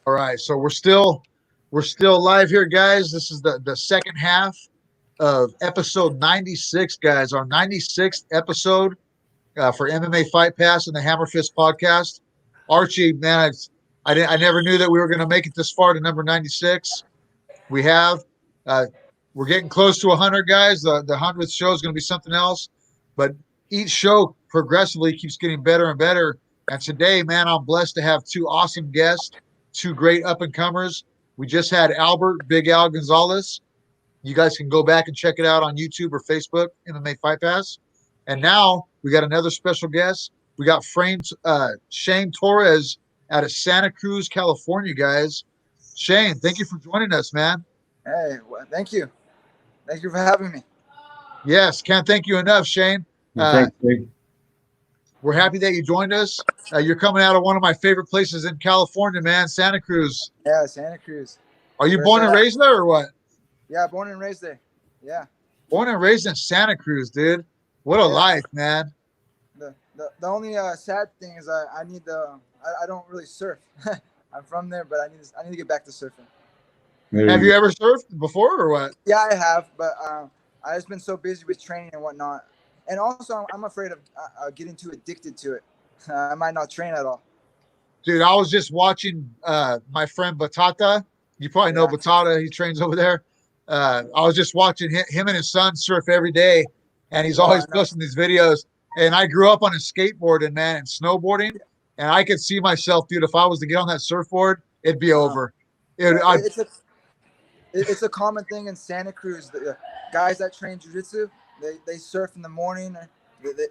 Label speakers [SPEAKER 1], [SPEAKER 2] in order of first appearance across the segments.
[SPEAKER 1] All right, so we're still live here, guys. This is the second half of episode 96, guys. Our 96th episode for MMA Fight Pass and the HAMMERFIST podcast. Archie, man, I never knew that we were going to make it this far to number 96. We have. Uh, we're getting close to 100, guys. The 100th show is going to be something else, but each show progressively keeps getting better and better. And today, man, I'm blessed to have two awesome guests, two great up-and-comers. We just had Albert, Big Al Gonzalez. You guys can go back and check it out on YouTube or Facebook, MMA Fight Pass. And now we got another special guest. We got Shane Torres out of Santa Cruz, California, guys. Shane, thank you for joining us, man.
[SPEAKER 2] Hey, well, thank you. Thank you for having me.
[SPEAKER 1] Yes, can't thank you enough, Shane.
[SPEAKER 3] Thanks, Big.
[SPEAKER 1] We're happy that you joined us. You're coming out of one of my favorite places in California, man, Santa Cruz.
[SPEAKER 2] Yeah, Santa Cruz.
[SPEAKER 1] Are you born and raised there or what?
[SPEAKER 2] Yeah, born and raised there. Yeah.
[SPEAKER 1] Born and raised in Santa Cruz, dude. What a life, man.
[SPEAKER 2] The only sad thing is I don't really surf. I'm from there, but I need to get back to surfing.
[SPEAKER 1] Have you ever surfed before or what?
[SPEAKER 2] Yeah, I have, but I just been so busy with training and whatnot. And also, I'm afraid of getting too addicted to it. I might not train at all.
[SPEAKER 1] Dude, I was just watching my friend Batata. You probably know Batata. He trains over there. I was just watching him and his son surf every day, and he's always posting these videos. And I grew up on his skateboarding, man, and snowboarding. And I could see myself, dude, if I was to get on that surfboard, it'd be over.
[SPEAKER 2] It's a common thing in Santa Cruz. The guys that train jiu-jitsu, they surf in the morning.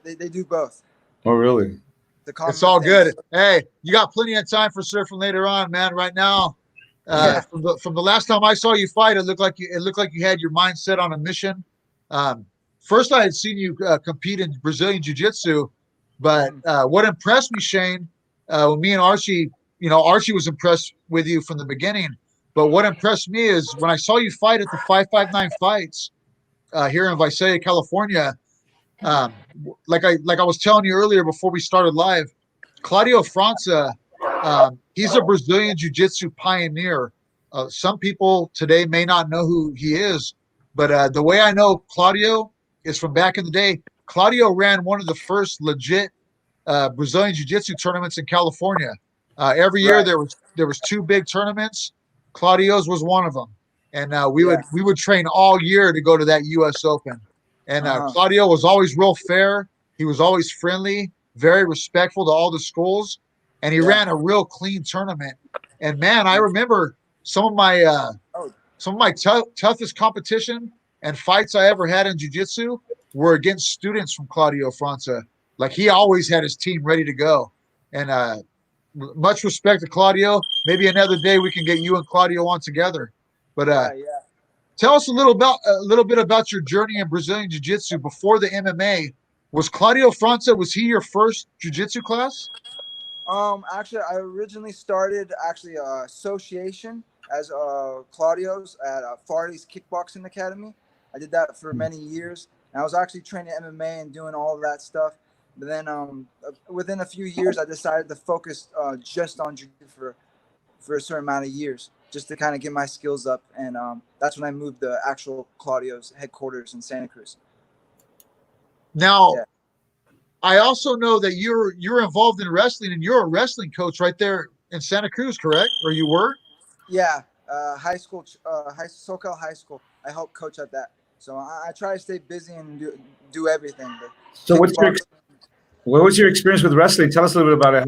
[SPEAKER 2] They do both.
[SPEAKER 3] Oh, really?
[SPEAKER 1] It's all good. Hey, you got plenty of time for surfing later on, man. Right now, from the last time I saw you fight, it looked like you had your mind set on a mission. First, I had seen you compete in Brazilian Jiu-Jitsu, but what impressed me, Shane, when me and Archie, Archie was impressed with you from the beginning. But what impressed me is when I saw you fight at the 559 fights here in Visalia, California. Like I was telling you earlier before we started live, Claudio França, he's a Brazilian Jiu-Jitsu pioneer. Some people today may not know who he is, but the way I know Claudio is from back in the day. Claudio ran one of the first legit Brazilian Jiu-Jitsu tournaments in California. Every year there was two big tournaments. Claudio's was one of them, and we would train all year to go to that U.S. Open. And Claudio was always real fair. He was always friendly, very respectful to all the schools, and he ran a real clean tournament. And man, I remember some of my toughest competition and fights I ever had in jiu-jitsu were against students from Claudio França. Like, he always had his team ready to go. And much respect to Claudio. Maybe another day we can get you and Claudio on together. But tell us a little bit about your journey in Brazilian Jiu-Jitsu before the MMA. Was Claudio França, was he your first Jiu-Jitsu class?
[SPEAKER 2] Actually, I originally started association as Claudio's at Farley's Kickboxing Academy. I did that for many years, and I was actually training MMA and doing all of that stuff. But then within a few years, I decided to focus just on jiu-jitsu for a certain amount of years, just to kind of get my skills up. And that's when I moved to actual Claudio's headquarters in Santa Cruz.
[SPEAKER 1] Now, I also know that you're involved in wrestling, and you're a wrestling coach right there in Santa Cruz, correct? Or you were?
[SPEAKER 2] Yeah, high school, SoCal High School. I help coach at that. So I try to stay busy and do everything.
[SPEAKER 3] So what was your experience with wrestling? Tell us a little bit about it.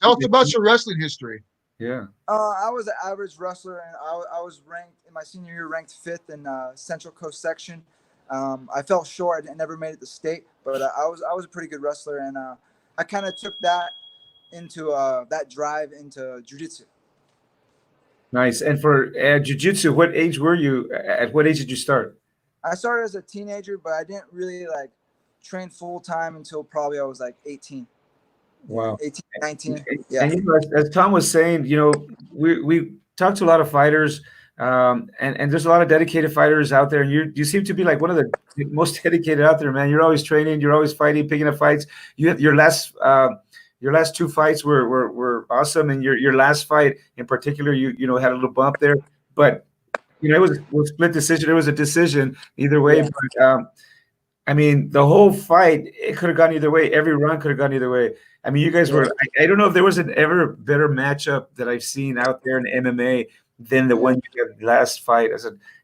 [SPEAKER 1] Tell us about your wrestling history.
[SPEAKER 3] Yeah.
[SPEAKER 2] I was an average wrestler, and I was ranked in my senior year, ranked 5th in Central Coast section. I fell short and never made it to state, but I was a pretty good wrestler, and I kind of took that into that drive into jiu-jitsu.
[SPEAKER 3] Nice. And for jiu-jitsu, what age were you? At what age did you start?
[SPEAKER 2] I started as a teenager, but I didn't really train full time until probably I was 18.
[SPEAKER 3] Wow.
[SPEAKER 2] 18, 19.
[SPEAKER 3] Yeah. And as Tom was saying, we talked to a lot of fighters, and there's a lot of dedicated fighters out there, and you seem to be like one of the most dedicated out there, man. You're always training, you're always fighting, picking up fights. Your last your last two fights were awesome, and your last fight in particular, you had a little bump there, but it was a split decision. It was a decision either way.
[SPEAKER 2] Yeah.
[SPEAKER 3] But I mean, the whole fight, it could have gone either way. Every run could have gone either way. I mean, you guys were. I don't know if there was an ever better matchup that I've seen out there in MMA than the one you had last fight.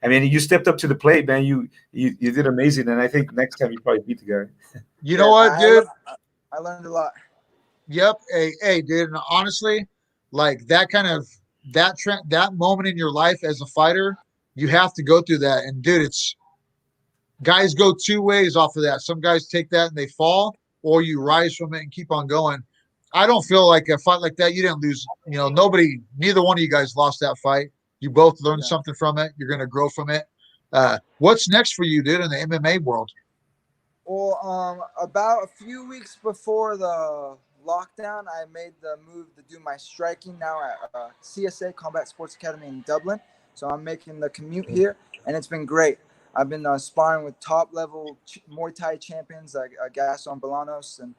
[SPEAKER 3] I mean, you stepped up to the plate, man. You did amazing, and I think next time you probably beat the guy.
[SPEAKER 1] You know what, dude?
[SPEAKER 2] I learned a lot.
[SPEAKER 1] Yep. Hey, dude. And honestly, like that kind of that moment in your life as a fighter, you have to go through that. And dude, guys go two ways off of that. Some guys take that and they fall, or you rise from it and keep on going. I don't feel like a fight like that, you didn't lose. Neither one of you guys lost that fight. You both learned something from it. You're going to grow from it. What's next for you, dude, in the MMA world?
[SPEAKER 2] Well, about a few weeks before the lockdown, I made the move to do my striking now at CSA, Combat Sports Academy in Dublin. So I'm making the commute here, and it's been great. I've been sparring with top-level Muay Thai champions like Gaston Bolanos and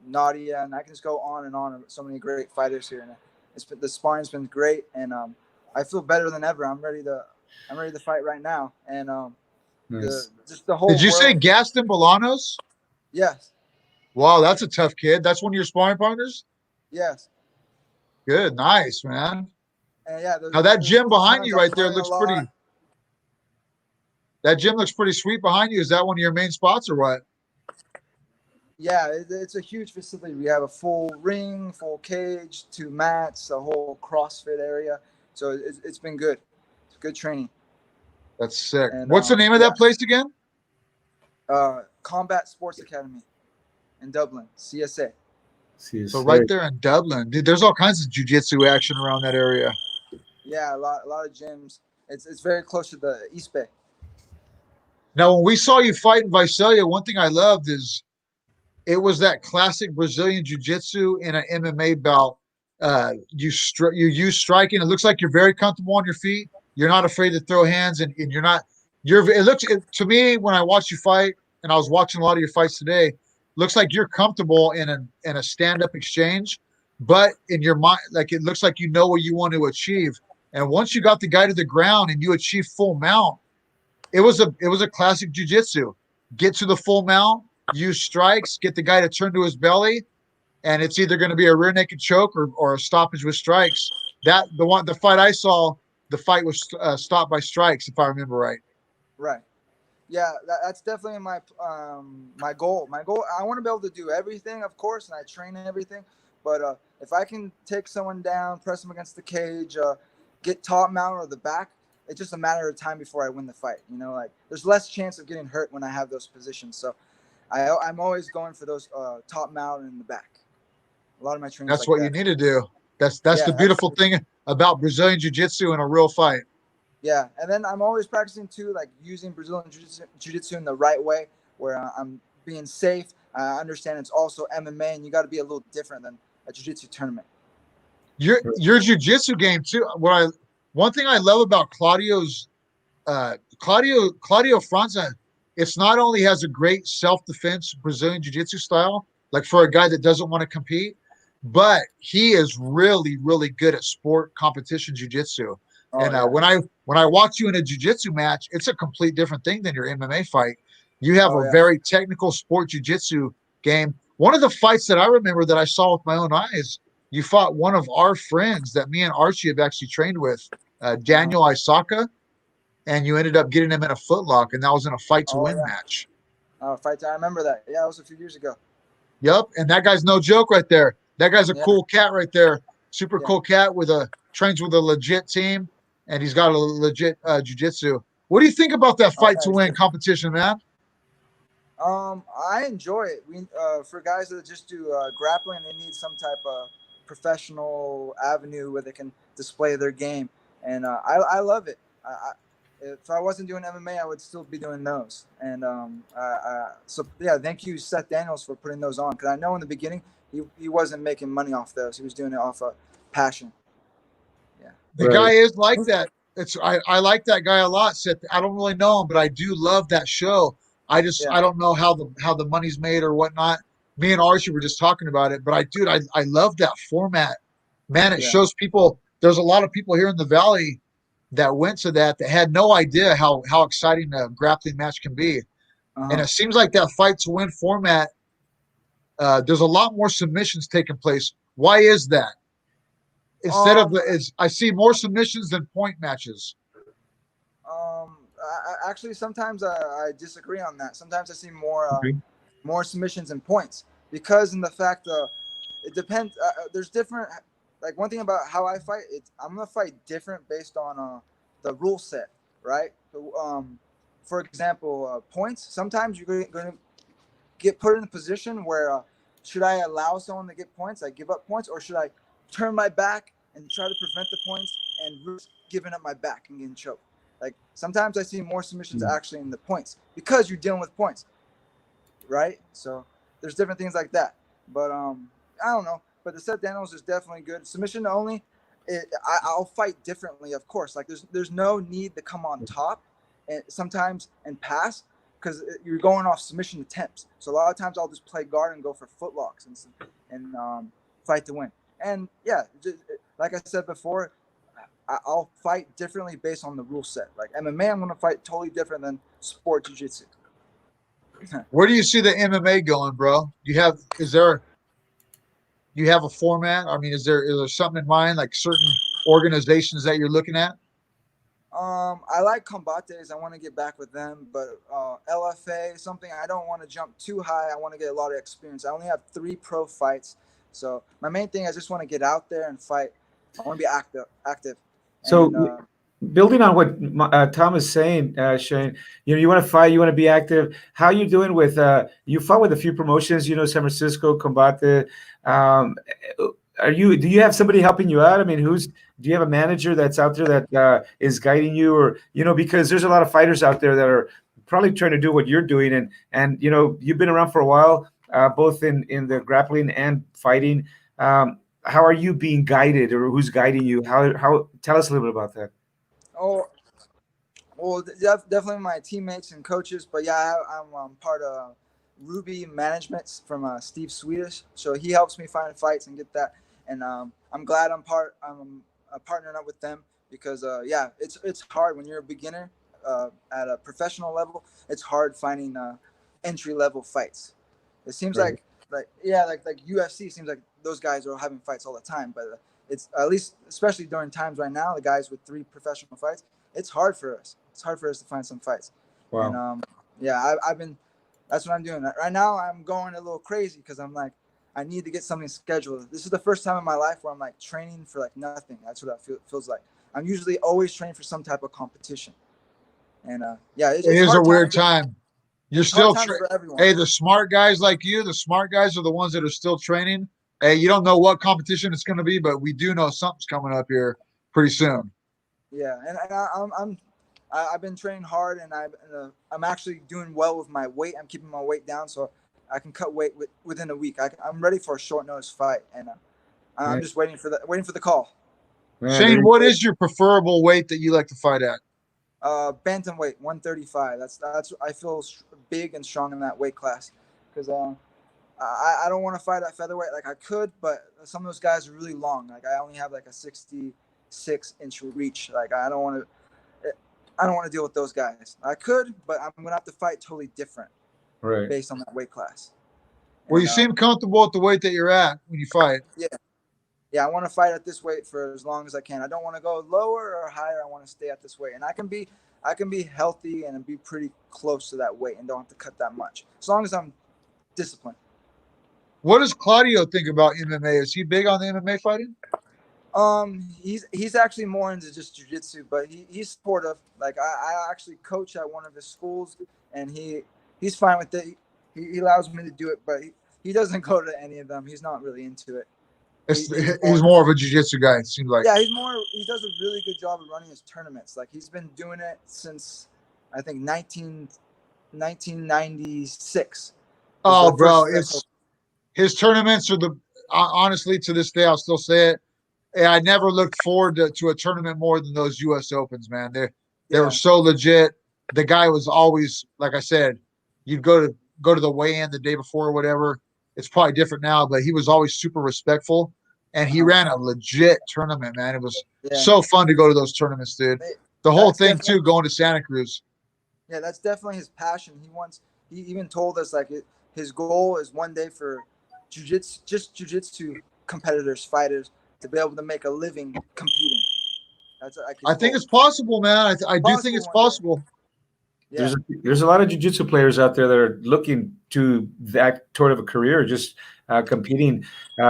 [SPEAKER 2] Nadia, and I can just go on and on. So many great fighters here, and the sparring's been great, and I feel better than ever. I'm ready to fight right now, and
[SPEAKER 3] Nice.
[SPEAKER 2] the whole.
[SPEAKER 1] Did you
[SPEAKER 2] world,
[SPEAKER 1] say Gaston Bolanos?
[SPEAKER 2] Yes.
[SPEAKER 1] Wow, that's a tough kid. That's one of your sparring partners?
[SPEAKER 2] Yes.
[SPEAKER 1] Good, nice, man.
[SPEAKER 2] And yeah.
[SPEAKER 1] Now that gym behind you right there looks pretty.
[SPEAKER 2] lot.
[SPEAKER 1] That gym looks pretty sweet behind you. Is that one of your main spots or what?
[SPEAKER 2] Yeah, it's a huge facility. We have a full ring, full cage, 2 mats, a whole CrossFit area. So it's been good. It's good training.
[SPEAKER 1] That's sick.
[SPEAKER 2] And,
[SPEAKER 1] What's the name of that place again?
[SPEAKER 2] Combat Sports Academy in Dublin, CSA.
[SPEAKER 1] So right there in Dublin, dude, there's all kinds of jiu-jitsu action around that area.
[SPEAKER 2] Yeah, a lot of gyms. It's very close to the East Bay.
[SPEAKER 1] Now, when we saw you fight in Visalia, one thing I loved is it was that classic Brazilian jiu-jitsu in an MMA bout. You use striking. It looks like you're very comfortable on your feet. You're not afraid to throw hands, and you're not. To me, when I watch you fight, and I was watching a lot of your fights today, looks like you're comfortable in a stand-up exchange, but in your mind, like it looks like you know what you want to achieve. And once you got the guy to the ground and you achieve full mount, it was a classic jiu-jitsu. Get to the full mount, use strikes, get the guy to turn to his belly, and it's either going to be a rear naked choke or a stoppage with strikes. The fight I saw, the fight was stopped by strikes, if I remember right.
[SPEAKER 2] Right. Yeah, that's definitely my goal. My goal, I want to be able to do everything, of course, and I train everything. But if I can take someone down, press them against the cage, get top mount or the back, it's just a matter of time before I win the fight. Like there's less chance of getting hurt when I have those positions. So I'm always going for those top mount and the back. A lot of my training.
[SPEAKER 1] That's what you need to do. That's the beautiful thing about Brazilian jiu-jitsu in a real fight.
[SPEAKER 2] Yeah, and then I'm always practicing too, like using Brazilian jiu-jitsu in the right way, where I'm being safe. I understand it's also MMA, and you got to be a little different than a jiu-jitsu tournament.
[SPEAKER 1] Your jiu-jitsu game too. One thing I love about Claudio's Claudio França, it's not only has a great self-defense Brazilian jiu-jitsu style, like for a guy that doesn't want to compete, but he is really, really good at sport competition jiu-jitsu. When I watch you in a jiu-jitsu match, it's a complete different thing than your MMA fight. You have a very technical sport jiu-jitsu game. One of the fights that I remember that I saw with my own eyes, you fought one of our friends that me and Archie have actually trained with, Daniel Isaka, and you ended up getting him in a footlock, and that was in a fight-to-win match.
[SPEAKER 2] I remember that. Yeah, it was a few years ago.
[SPEAKER 1] Yep, and that guy's no joke right there. That guy's a cool cat right there. Super cool cat trains with a legit team, and he's got a legit jiu-jitsu. What do you think about that fight-to-win competition, man?
[SPEAKER 2] I enjoy it. For guys that just do grappling, they need some type of professional avenue where they can display their game, and I love it. If I wasn't doing MMA, I would still be doing those. And thank you, Seth Daniels, for putting those on, because I know in the beginning he wasn't making money off those. He was doing it off of passion. Yeah,
[SPEAKER 1] the guy is like that. I like that guy a lot. Seth, I don't really know him, but I do love that show. I don't know how the money's made or whatnot. me and Archie were just talking about it, but I love that format. Man, it shows people. There's a lot of people here in the Valley that went to that had no idea how exciting a grappling match can be. And it seems like that fight to win format, there's a lot more submissions taking place. Why is that? Instead of I see more submissions than point matches.
[SPEAKER 2] Actually, sometimes I disagree on that. Sometimes I see more submissions and points because in the fact it depends. There's different. Like one thing about how I fight, I'm gonna fight different based on the rule set, right? So, for example, points. Sometimes you're gonna get put in a position where should I allow someone to get points, like give up points, or should I turn my back and try to prevent the points and risk giving up my back and getting choked? Like sometimes I see more submissions actually in the points because you're dealing with points, right? So there's different things like that. But I don't know. But the Seth Daniels is definitely good. Submission only. I'll fight differently, of course. Like there's no need to come on top and sometimes and pass because you're going off submission attempts. So a lot of times I'll just play guard and go for footlocks and fight to win. And yeah, just, like I said before, I'll fight differently based on the rule set. Like MMA, I'm going to fight totally different than sport jiu-jitsu.
[SPEAKER 1] Where do you see the MMA going, bro? You have a format? I mean, is there something in mind, like certain organizations that you're looking at?
[SPEAKER 2] I like combates. I want to get back with them, but LFA, something I don't want to jump too high. I want to get a lot of experience. I only have 3 pro fights. So my main thing, I just want to get out there and fight. I want to be active.
[SPEAKER 3] So building on what Tom is saying, Shane, you want to fight, you want to be active. How are you doing with, you fought with a few promotions, San Francisco, Combate. Do you have somebody helping you out? I mean, do you have a manager that's out there that is guiding you, or, because there's a lot of fighters out there that are probably trying to do what you're doing. And you've been around for a while, both in the grappling and fighting. How are you being guided, or who's guiding you? How tell us a little bit about that.
[SPEAKER 2] Oh, well, definitely my teammates and coaches, but yeah, I'm part of Ruby Management from Steve Swedish, so he helps me find fights and get that. And I'm glad I'm partnering up with them because it's hard when you're a beginner at a professional level. It's hard finding entry level fights. It seems like UFC seems like those guys are having fights all the time, but it's at least, especially during times right now, the guys with 3 professional fights, it's hard for us. It's hard for us to find some fights. Wow. And that's what I'm doing right now. I'm going a little crazy because I'm like, I need to get something scheduled. This is the first time in my life where I'm like training for like nothing. That's what it feels like. I'm usually always training for some type of competition. And it
[SPEAKER 1] is a weird time. You're still
[SPEAKER 2] hey,
[SPEAKER 1] the smart guys like you, the smart guys are the ones that are still training. Hey, you don't know what competition it's going to be, but we do know something's coming up here pretty soon.
[SPEAKER 2] Yeah, and I've been training hard, and I'm actually doing well with my weight. I'm keeping my weight down, so I can cut weight within a week. I'm ready for a short notice fight, and I'm just waiting for the call.
[SPEAKER 1] Shane, what is your preferable weight that you like to fight at?
[SPEAKER 2] Bantamweight, 135. That's I feel big and strong in that weight class because I don't want to fight at featherweight like I could, but some of those guys are really long. Like I only have like a 66-inch reach. Like I don't want to deal with those guys. I could, but I'm gonna have to fight totally different,
[SPEAKER 3] right?
[SPEAKER 2] Based on that weight class.
[SPEAKER 1] Well, you seem comfortable at the weight that you're at when you fight.
[SPEAKER 2] Yeah, I want to fight at this weight for as long as I can. I don't want to go lower or higher. I want to stay at this weight, and I can be healthy and be pretty close to that weight and don't have to cut that much as long as I'm disciplined.
[SPEAKER 1] What does Claudio think about MMA? Is he big on the MMA fighting?
[SPEAKER 2] He's actually more into just jiu-jitsu, but he's supportive. Like I actually coach at one of his schools, and he's fine with it. He allows me to do it, but he doesn't go to any of them. He's not really into it.
[SPEAKER 1] He's more of a jiu-jitsu guy, it seems like.
[SPEAKER 2] Yeah, he does a really good job of running his tournaments. Like he's been doing it since I think 1996.
[SPEAKER 1] Oh, bro, his tournaments are honestly, to this day, I'll still say it. I never looked forward to a tournament more than those U.S. Opens, man. They were so legit. The guy was always, like I said, you'd go to the weigh-in the day before or whatever. It's probably different now, but he was always super respectful, and he ran a legit tournament, man. It was so fun to go to those tournaments, dude. The whole thing too, going to Santa Cruz.
[SPEAKER 2] Yeah, that's definitely his passion. He even told us like his goal is one day for jiu-jitsu competitors, fighters to be able to make a living competing. That's like
[SPEAKER 1] I think it's possible, man. I do think it's possible.
[SPEAKER 2] Yeah.
[SPEAKER 3] There's a lot of jiu-jitsu players out there that are looking to that sort of a career, just competing.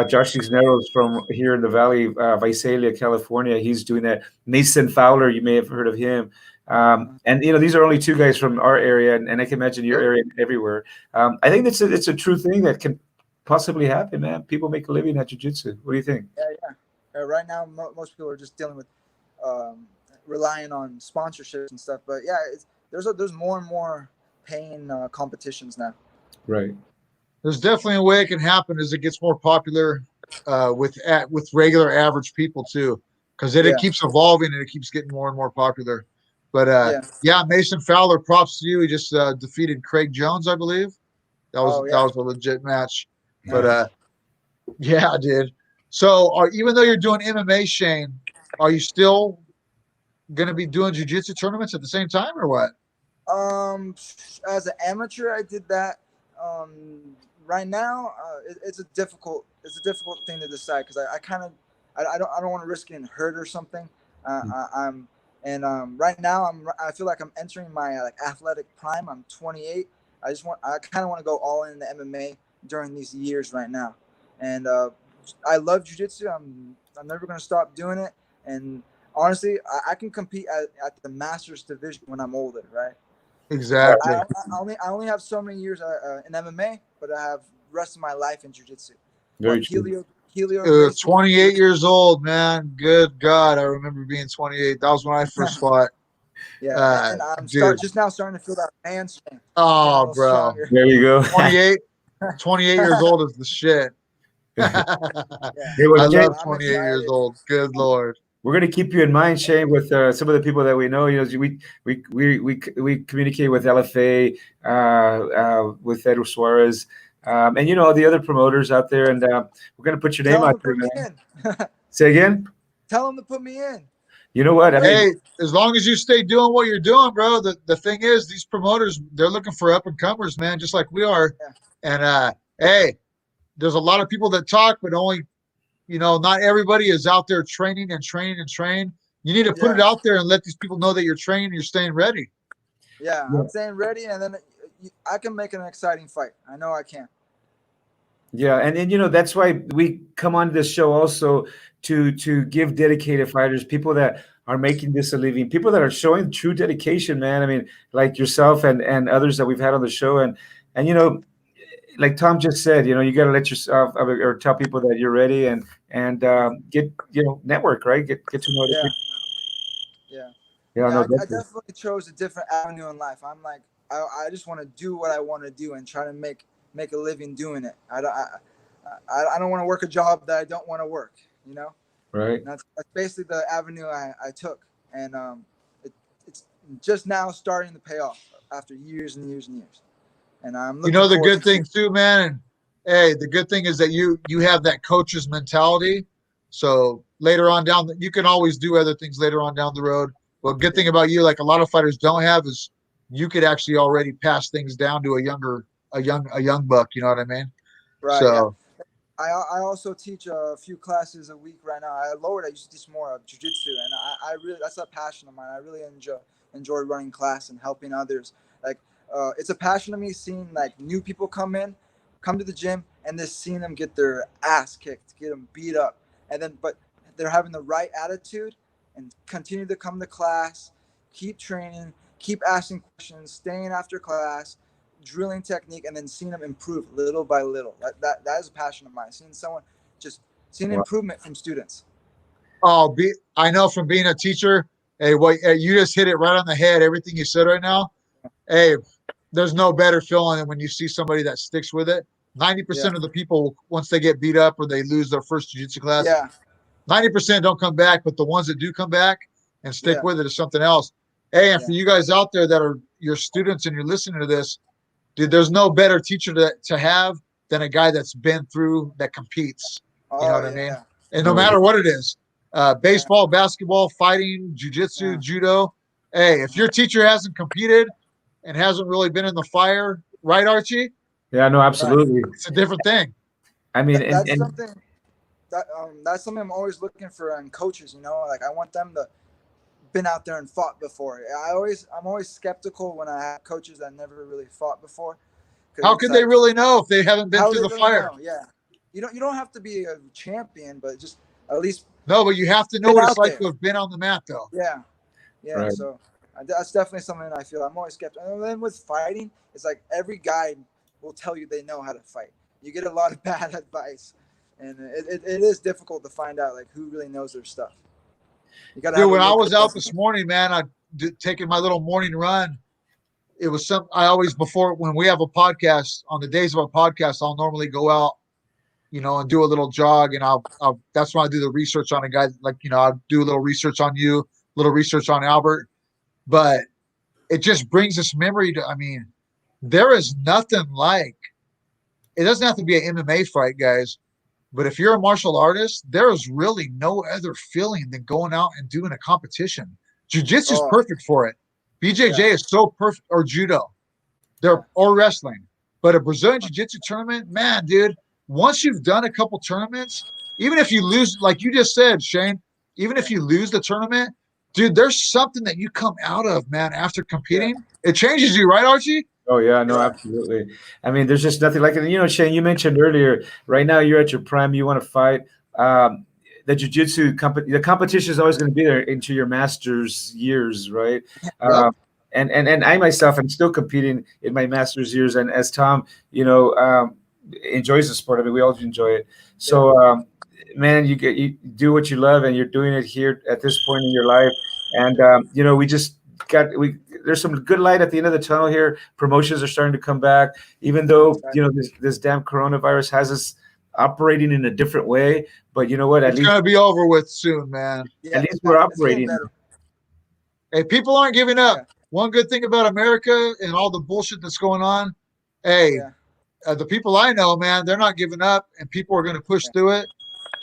[SPEAKER 3] Josh Cisneros from here in the Valley, Visalia, California, he's doing that. Mason Fowler, you may have heard of him. And these are only two guys from our area, and I can imagine your area everywhere. I think it's a true thing that can possibly happen, man. People make a living at jiu-jitsu. What do you think?
[SPEAKER 2] Yeah. Right now, most people are just dealing with relying on sponsorships and stuff. But yeah, there's more and more paying competitions now.
[SPEAKER 3] Right.
[SPEAKER 1] There's definitely a way it can happen as it gets more popular with regular average people too, because it keeps evolving and it keeps getting more and more popular. But Mason Fowler, props to you. He just defeated Craig Jones, I believe. That was a legit match. But yeah, dude. So even though you're doing MMA, Shane, are you still going to be doing jiu-jitsu tournaments at the same time or what?
[SPEAKER 2] As an amateur, I did that. Right now, it's a difficult thing to decide because I don't want to risk getting hurt or something. Right now I feel like I'm entering my athletic prime. I'm 28. I kind of want to go all in the MMA during these years right now, and I love jiu-jitsu. I'm never going to stop doing it, and honestly, I can compete at the masters division when I'm older, right?
[SPEAKER 1] Exactly.
[SPEAKER 2] I only have so many years in MMA, but I have the rest of my life in jiu-jitsu.
[SPEAKER 3] Very true.
[SPEAKER 1] 28 years old, man. Good God, I remember being 28. That was when I first fought.
[SPEAKER 2] Yeah, and I'm just now starting to feel that man strength.
[SPEAKER 1] Oh, bro.
[SPEAKER 2] Stronger.
[SPEAKER 3] There you go.
[SPEAKER 1] 28 years old is the shit. I love 28 years old. Good Lord.
[SPEAKER 3] We're going to keep you in mind, Shane, with some of the people that we know. We communicate with LFA, with Edu Suarez, and the other promoters out there. And we're going to put your name out there, man. Say again.
[SPEAKER 2] Tell them to put me in.
[SPEAKER 3] You know what?
[SPEAKER 1] Hey, as long as you stay doing what you're doing, bro. The thing is, these promoters, they're looking for up and comers, man, just like we are. Yeah. And hey, there's a lot of people that talk, but only. Not everybody is out there training. You need to put it out there and let these people know that you're training and you're staying ready.
[SPEAKER 2] Yeah, I'm staying ready, and then I can make an exciting fight. I know I can.
[SPEAKER 3] Yeah, and that's why we come on this show also to give dedicated fighters, people that are making this a living, people that are showing true dedication, man. I mean, like yourself and others that we've had on the show, and like Tom just said, you got to let yourself or tell people that you're ready and get network, right? Get to know the people. Yeah.
[SPEAKER 2] I definitely chose a different avenue in life. I'm like, I just want to do what I want to do and try to make a living doing it. I don't want to work a job that I don't want to work.
[SPEAKER 3] Right.
[SPEAKER 2] And that's basically the avenue I took, and it's just now starting to pay off after years and years and years. And I'm looking
[SPEAKER 1] the good thing too, man. And hey, the good thing is that you have that coach's mentality. So later on you can always do other things later on down the road. Well, good thing about you, like a lot of fighters don't have, is you could actually already pass things down to a young buck. You know what I mean?
[SPEAKER 2] Right.
[SPEAKER 1] So
[SPEAKER 2] I also teach a few classes a week right now. I used to teach more of jiu-jitsu, and I really, that's a passion of mine. I really enjoy running class and helping others. Like. It's a passion of me seeing like new people come to the gym and just seeing them get their ass kicked, get them beat up, but they're having the right attitude and continue to come to class, keep training, keep asking questions, staying after class, drilling technique, and then seeing them improve little by little. That is a passion of mine. Seeing improvement from students.
[SPEAKER 1] I know from being a teacher. Hey, you just hit it right on the head. Everything you said right now. Hey, there's no better feeling than when you see somebody that sticks with it. 90% of the people, once they get beat up or they lose their first jiu-jitsu class, 90% don't come back, but the ones that do come back and stick with it is something else. Hey, and for you guys out there that are your students and you're listening to this, dude, there's no better teacher to have than a guy that's been through that competes. You know what I mean?
[SPEAKER 2] Yeah.
[SPEAKER 1] And no matter what it is, baseball, basketball, fighting, jiu-jitsu, judo. Hey, if your teacher hasn't competed and hasn't really been in the fire, right, Archie?
[SPEAKER 3] Yeah, no, absolutely.
[SPEAKER 1] It's a different thing.
[SPEAKER 3] I mean,
[SPEAKER 2] that's something I'm always looking for in coaches. You know, like I want them to been out there and fought before. I'm always skeptical when I have coaches that never really fought before.
[SPEAKER 1] How can they really know if they haven't been through the fire?
[SPEAKER 2] Yeah, you don't have to be a champion, but just at least.
[SPEAKER 1] No, but you have to know what it's like to have been on the mat, though.
[SPEAKER 2] Yeah.
[SPEAKER 3] Right.
[SPEAKER 2] So that's definitely something I feel. I'm always skeptical. And then with fighting, it's like every guy will tell you they know how to fight. You get a lot of bad advice, and it is difficult to find out like who really knows their stuff.
[SPEAKER 1] Dude, when I was out this morning, man, I taking my little morning run. It was I always, before, when we have a podcast, on the days of a podcast, I'll normally go out, you know, and do a little jog, and I'll that's when I do the research on a guy, like, you know, I'll do a little research on you, a little research on Albert, but it just brings this memory to, I mean, there is nothing like, it doesn't have to be an MMA fight, guys, but if you're a martial artist, there is really no other feeling than going out and doing a competition. Jiu-jitsu is perfect for it. BJJ is so perfect, or judo, or wrestling. But a Brazilian jiu-jitsu tournament, man, dude, once you've done a couple tournaments, even if you lose, like you just said, Shane, even if you lose the tournament, dude, there's something that you come out of, man, after competing. It changes you, right, Archie?
[SPEAKER 3] Oh, yeah, no, absolutely. I mean, there's just nothing like it. You know, Shane, you mentioned earlier, right now you're at your prime, you want to fight. The jiu-jitsu the competition is always going to be there into your master's years, right? And I myself am still competing in my master's years. And as Tom, you know, enjoys the sport. I mean, we all enjoy it. So, man, you do what you love, and you're doing it here at this point in your life. And, you know, there's some good light at the end of the tunnel here. Promotions are starting to come back, even though, you know, this damn coronavirus has us operating in a different way. But you know what?
[SPEAKER 1] It's going to be over with soon, man.
[SPEAKER 3] At least we're operating.
[SPEAKER 1] Hey, people aren't giving up. One good thing about America and all the bullshit that's going on, hey, the people I know, man, they're not giving up, and people are going to push through it.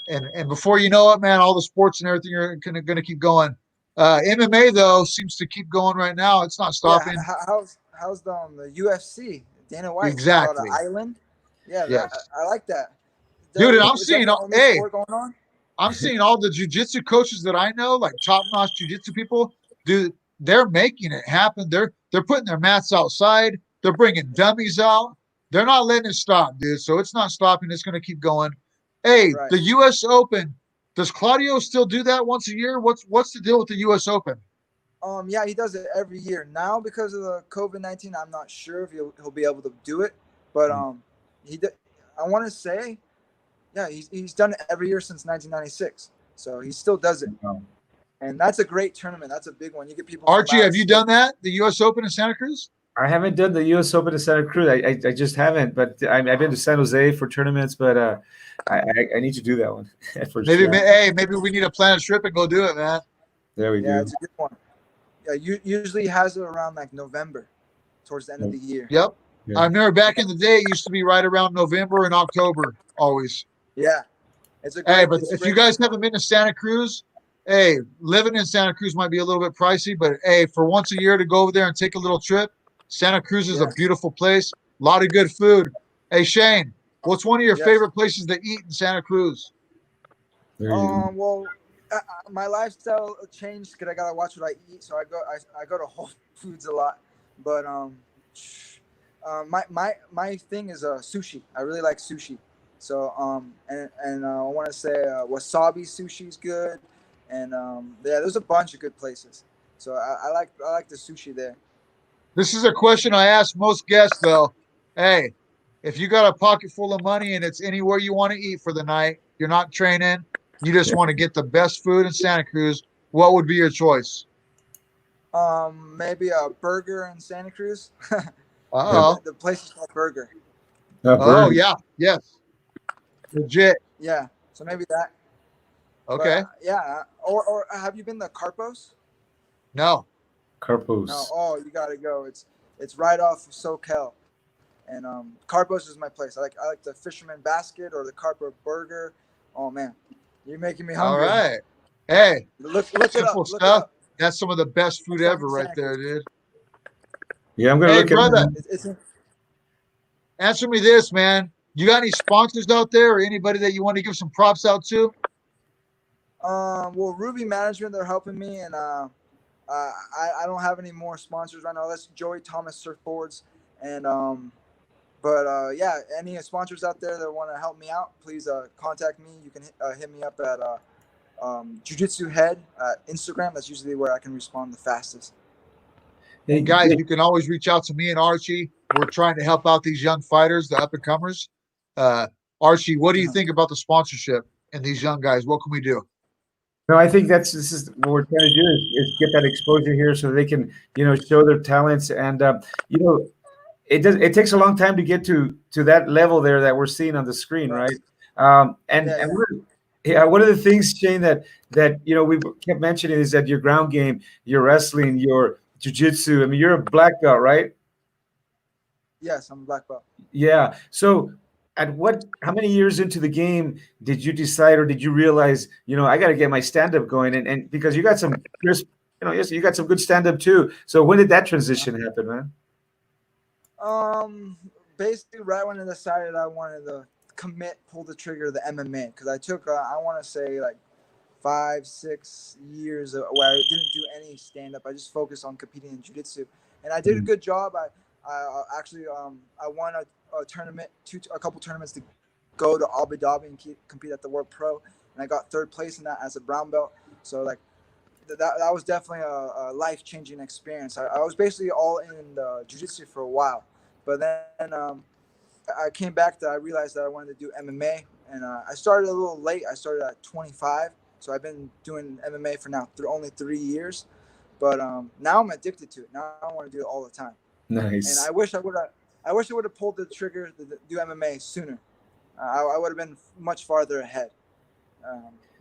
[SPEAKER 1] And before you know it, man, all the sports and everything are going to keep going. MMA, though, seems to keep going right now. It's not stopping.
[SPEAKER 2] How's the UFC? Dana White.
[SPEAKER 1] Exactly.
[SPEAKER 2] Island. Yeah, I like that.
[SPEAKER 1] Dude, and I'm seeing, I'm seeing all the jiu-jitsu coaches that I know, like top-notch jiu-jitsu people, dude, they're making it happen. They're putting their mats outside. They're bringing dummies out. They're not letting it stop, dude. So it's not stopping. It's going to keep going. Hey, the U.S. Open, does Claudio still do that once a year? What's the deal with the U.S. Open?
[SPEAKER 2] Yeah, he does it every year. Now, because of the COVID-19, I'm not sure if he'll be able to do it. But I want to say, he's done it every year since 1996. So he still does it. And that's a great tournament. That's a big one. You get people.
[SPEAKER 1] Archie, have you done that? The U.S. Open in Santa Cruz?
[SPEAKER 3] I haven't done the U.S. Open in Santa Cruz. I just haven't. But I've been to San Jose for tournaments. But I need to do that one.
[SPEAKER 1] Maybe we need to plan a trip and go do it, man.
[SPEAKER 3] There we go.
[SPEAKER 2] Yeah, it's a good one. Yeah, usually has it around like November, towards the end of the year.
[SPEAKER 1] Yep. I remember back in the day, it used to be right around November and October, always.
[SPEAKER 2] Yeah.
[SPEAKER 1] But if you guys haven't been to Santa Cruz, hey, living in Santa Cruz might be a little bit pricey, but hey, for once a year to go over there and take a little trip, Santa Cruz is a beautiful place. A lot of good food. Hey, Shane, what's one of your favorite places to eat in Santa Cruz?
[SPEAKER 2] Well, my lifestyle changed because I gotta watch what I eat, so I go to Whole Foods a lot. But my thing is sushi. I really like sushi. So and I want to say wasabi sushi is good, and there's a bunch of good places. So I like the sushi there.
[SPEAKER 1] This is a question I ask most guests though. Hey, if you got a pocket full of money and it's anywhere you want to eat for the night, you're not training, you just want to get the best food in Santa Cruz, what would be your choice?
[SPEAKER 2] Maybe a burger in Santa Cruz. The place is called Burger.
[SPEAKER 1] Oh yeah, yes, legit.
[SPEAKER 2] Yeah, so maybe that.
[SPEAKER 1] Okay.
[SPEAKER 2] But, or have you been to Carpos?
[SPEAKER 1] No.
[SPEAKER 3] Carpos.
[SPEAKER 2] No. Oh, you gotta go. It's right off of SoCal, And Carpo's is my place. I like the Fisherman Basket or the Carpo Burger. Oh man, you're making me hungry.
[SPEAKER 1] All right. Hey,
[SPEAKER 2] look it up.
[SPEAKER 1] simple
[SPEAKER 2] Look
[SPEAKER 1] stuff.
[SPEAKER 2] it up.
[SPEAKER 1] That's some of the best food ever right there, dude.
[SPEAKER 3] Yeah, I'm gonna
[SPEAKER 1] Hey,
[SPEAKER 3] look at
[SPEAKER 1] brother,
[SPEAKER 3] it.
[SPEAKER 1] answer me this, man. You got any sponsors out there or anybody that you want to give some props out to?
[SPEAKER 2] Well, Ruby Management, they're helping me, and I don't have any more sponsors right now. That's Joey Thomas Surfboards, and yeah, any sponsors out there that want to help me out, please contact me. You can hit me up at Jiu-Jitsu Head Instagram. That's usually where I can respond the fastest.
[SPEAKER 1] Hey guys, you can always reach out to me and Archie. We're trying to help out these young fighters, the up and comers. Archie, what do you think about the sponsorship and these young guys? What can we do?
[SPEAKER 3] No, I think this is what we're trying to do is get that exposure here so they can, show their talents. And, it takes a long time to get to that level there that we're seeing on the screen. Right. One of the things, Shane, that we kept mentioning is that your ground game, your wrestling, your jiu-jitsu. I mean, you're a black belt, right?
[SPEAKER 2] Yes, I'm a black belt.
[SPEAKER 3] Yeah. So how many years into the game did you decide, or did you realize, I got to get my stand-up going? And because you got some crisp, you got some good stand-up too. So when did that transition happen, man?
[SPEAKER 2] Basically right when I decided I wanted to pull the trigger of the MMA, because I took, I want to say like 5-6 years where I didn't do any stand-up. I just focused on competing in jiu-jitsu, and I did a good job. I actually I won a tournament, a couple tournaments to go to Abu Dhabi and compete at the World Pro, and I got 3rd place in that as a brown belt. So like that was definitely a life-changing experience. I was basically all in the jiu-jitsu for a while, but then I came back I realized that I wanted to do MMA, and I started a little late. I started at 25, so I've been doing MMA for now only 3 years, but now I'm addicted to it. Now I want to do it all the time.
[SPEAKER 3] Nice.
[SPEAKER 2] And I wish I would have pulled the trigger to do MMA sooner. I would have been much farther ahead.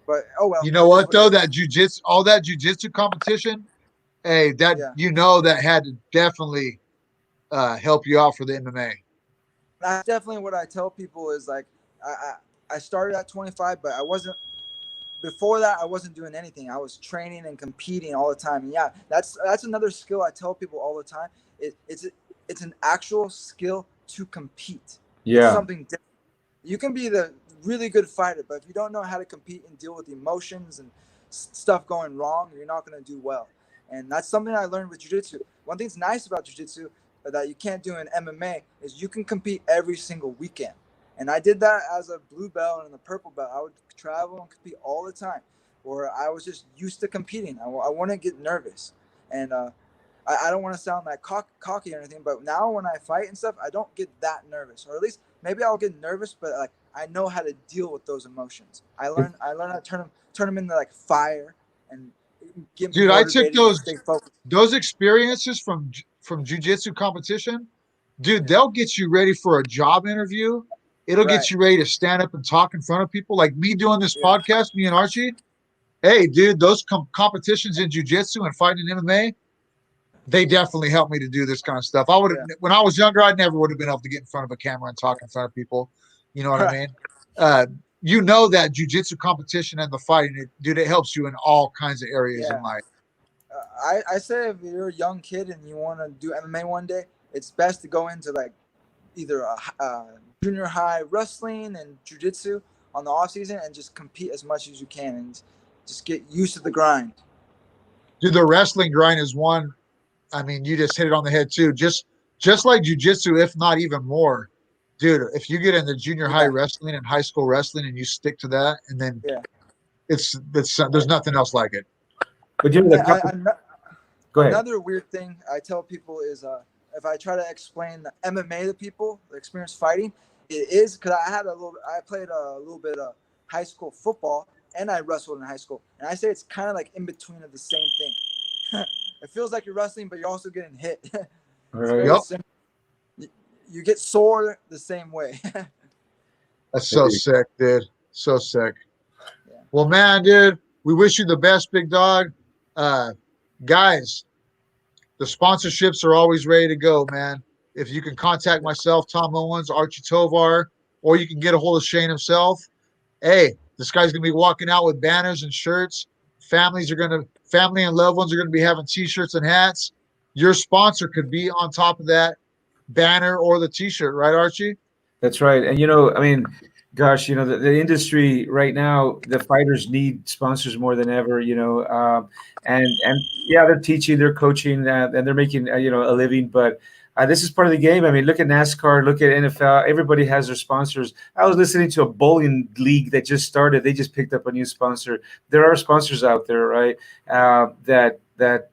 [SPEAKER 2] But oh well.
[SPEAKER 1] You know what though? That jiu-jitsu competition, hey, that that had to definitely help you out for the MMA.
[SPEAKER 2] That's definitely what I tell people is like I started at 25, but I wasn't. Before that, I wasn't doing anything. I was training and competing all the time. And yeah, that's another skill I tell people all the time. It's an actual skill to compete.
[SPEAKER 3] Yeah.
[SPEAKER 2] It's something different. You can be the really good fighter, but if you don't know how to compete and deal with emotions and stuff going wrong, you're not going to do well. And that's something I learned with jiu-jitsu. One thing's nice about jiu-jitsu that you can't do in MMA is you can compete every single weekend. And I did that as a blue belt and a purple belt. I would travel and compete all the time, or I was just used to competing. I wouldn't get nervous. And I don't want to sound like cocky or anything, but now when I fight and stuff, I don't get that nervous. Or at least maybe I'll get nervous, but like I know how to deal with those emotions. I learned how to turn them into like fire and get
[SPEAKER 1] Dude, I took those experiences from jiu-jitsu competition. Dude, they'll get you ready for a job interview. It'll get you ready to stand up and talk in front of people. Like me doing this podcast, me and Archie. Hey, dude, those competitions in jiu-jitsu and fighting in MMA, they definitely helped me to do this kind of stuff. When I was younger, I never would have been able to get in front of a camera and talk in front of people. You know what I mean? That jiu-jitsu competition and the fighting, dude, it helps you in all kinds of areas in life.
[SPEAKER 2] I say if you're a young kid and you want to do MMA one day, it's best to go into like either a junior high wrestling and jiu-jitsu on the off season and just compete as much as you can and just get used to the grind.
[SPEAKER 1] Dude, the wrestling grind is one. I mean, you just hit it on the head too. Just like jiu-jitsu, if not even more. Dude, if you get into junior high wrestling and high school wrestling and you stick to that, and then it's there's nothing else like it.
[SPEAKER 3] But
[SPEAKER 2] go ahead. Another weird thing I tell people is if I try to explain the MMA to people, the experience fighting, it is because I played a little bit of high school football and I wrestled in high school, and I say it's kind of like in between of the same thing. It feels like you're wrestling, but you're also getting hit. You get sore the same way.
[SPEAKER 1] That's so sick, dude. So sick. Yeah. Well, man, dude, we wish you the best, big dog. Guys, the sponsorships are always ready to go, man. if you can contact myself, Tom Owens, Archie Tovar, or you can get a hold of Shane himself. Hey, this guy's gonna be walking out with banners and shirts. Family and loved ones are gonna be having T-shirts and hats. Your sponsor could be on top of that banner or the T-shirt, right, Archie?
[SPEAKER 3] That's right. And I mean, gosh, the industry right now, the fighters need sponsors more than ever. And yeah, they're teaching, they're coaching, and they're making a living. But this is part of the game. I mean, look at NASCAR, look at NFL. Everybody has their sponsors. I was listening to a bowling league that just started. They just picked up a new sponsor. There are sponsors out there, right? That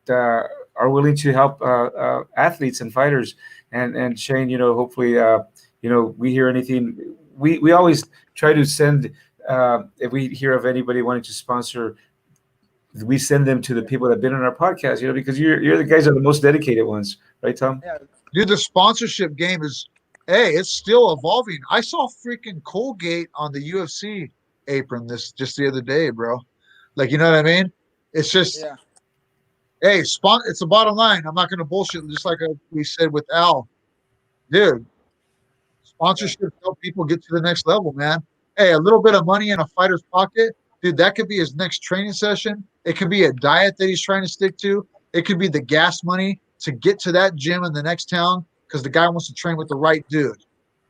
[SPEAKER 3] are willing to help athletes and fighters. And Shane, hopefully. We hear anything, we always try to send, if we hear of anybody wanting to sponsor, we send them to the people that have been on our podcast, because you're the guys that are the most dedicated ones, right, Tom?
[SPEAKER 2] Yeah.
[SPEAKER 1] Dude, the sponsorship game it's still evolving. I saw freaking Colgate on the UFC apron just the other day, bro. Like, you know what I mean? It's just, hey, it's the bottom line. I'm not going to bullshit, just like we said with Al. Dude, sponsorship help people get to the next level, man. Hey, a little bit of money in a fighter's pocket, dude, that could be his next training session. It could be a diet that he's trying to stick to. It could be the gas money to get to that gym in the next town because the guy wants to train with the right dude.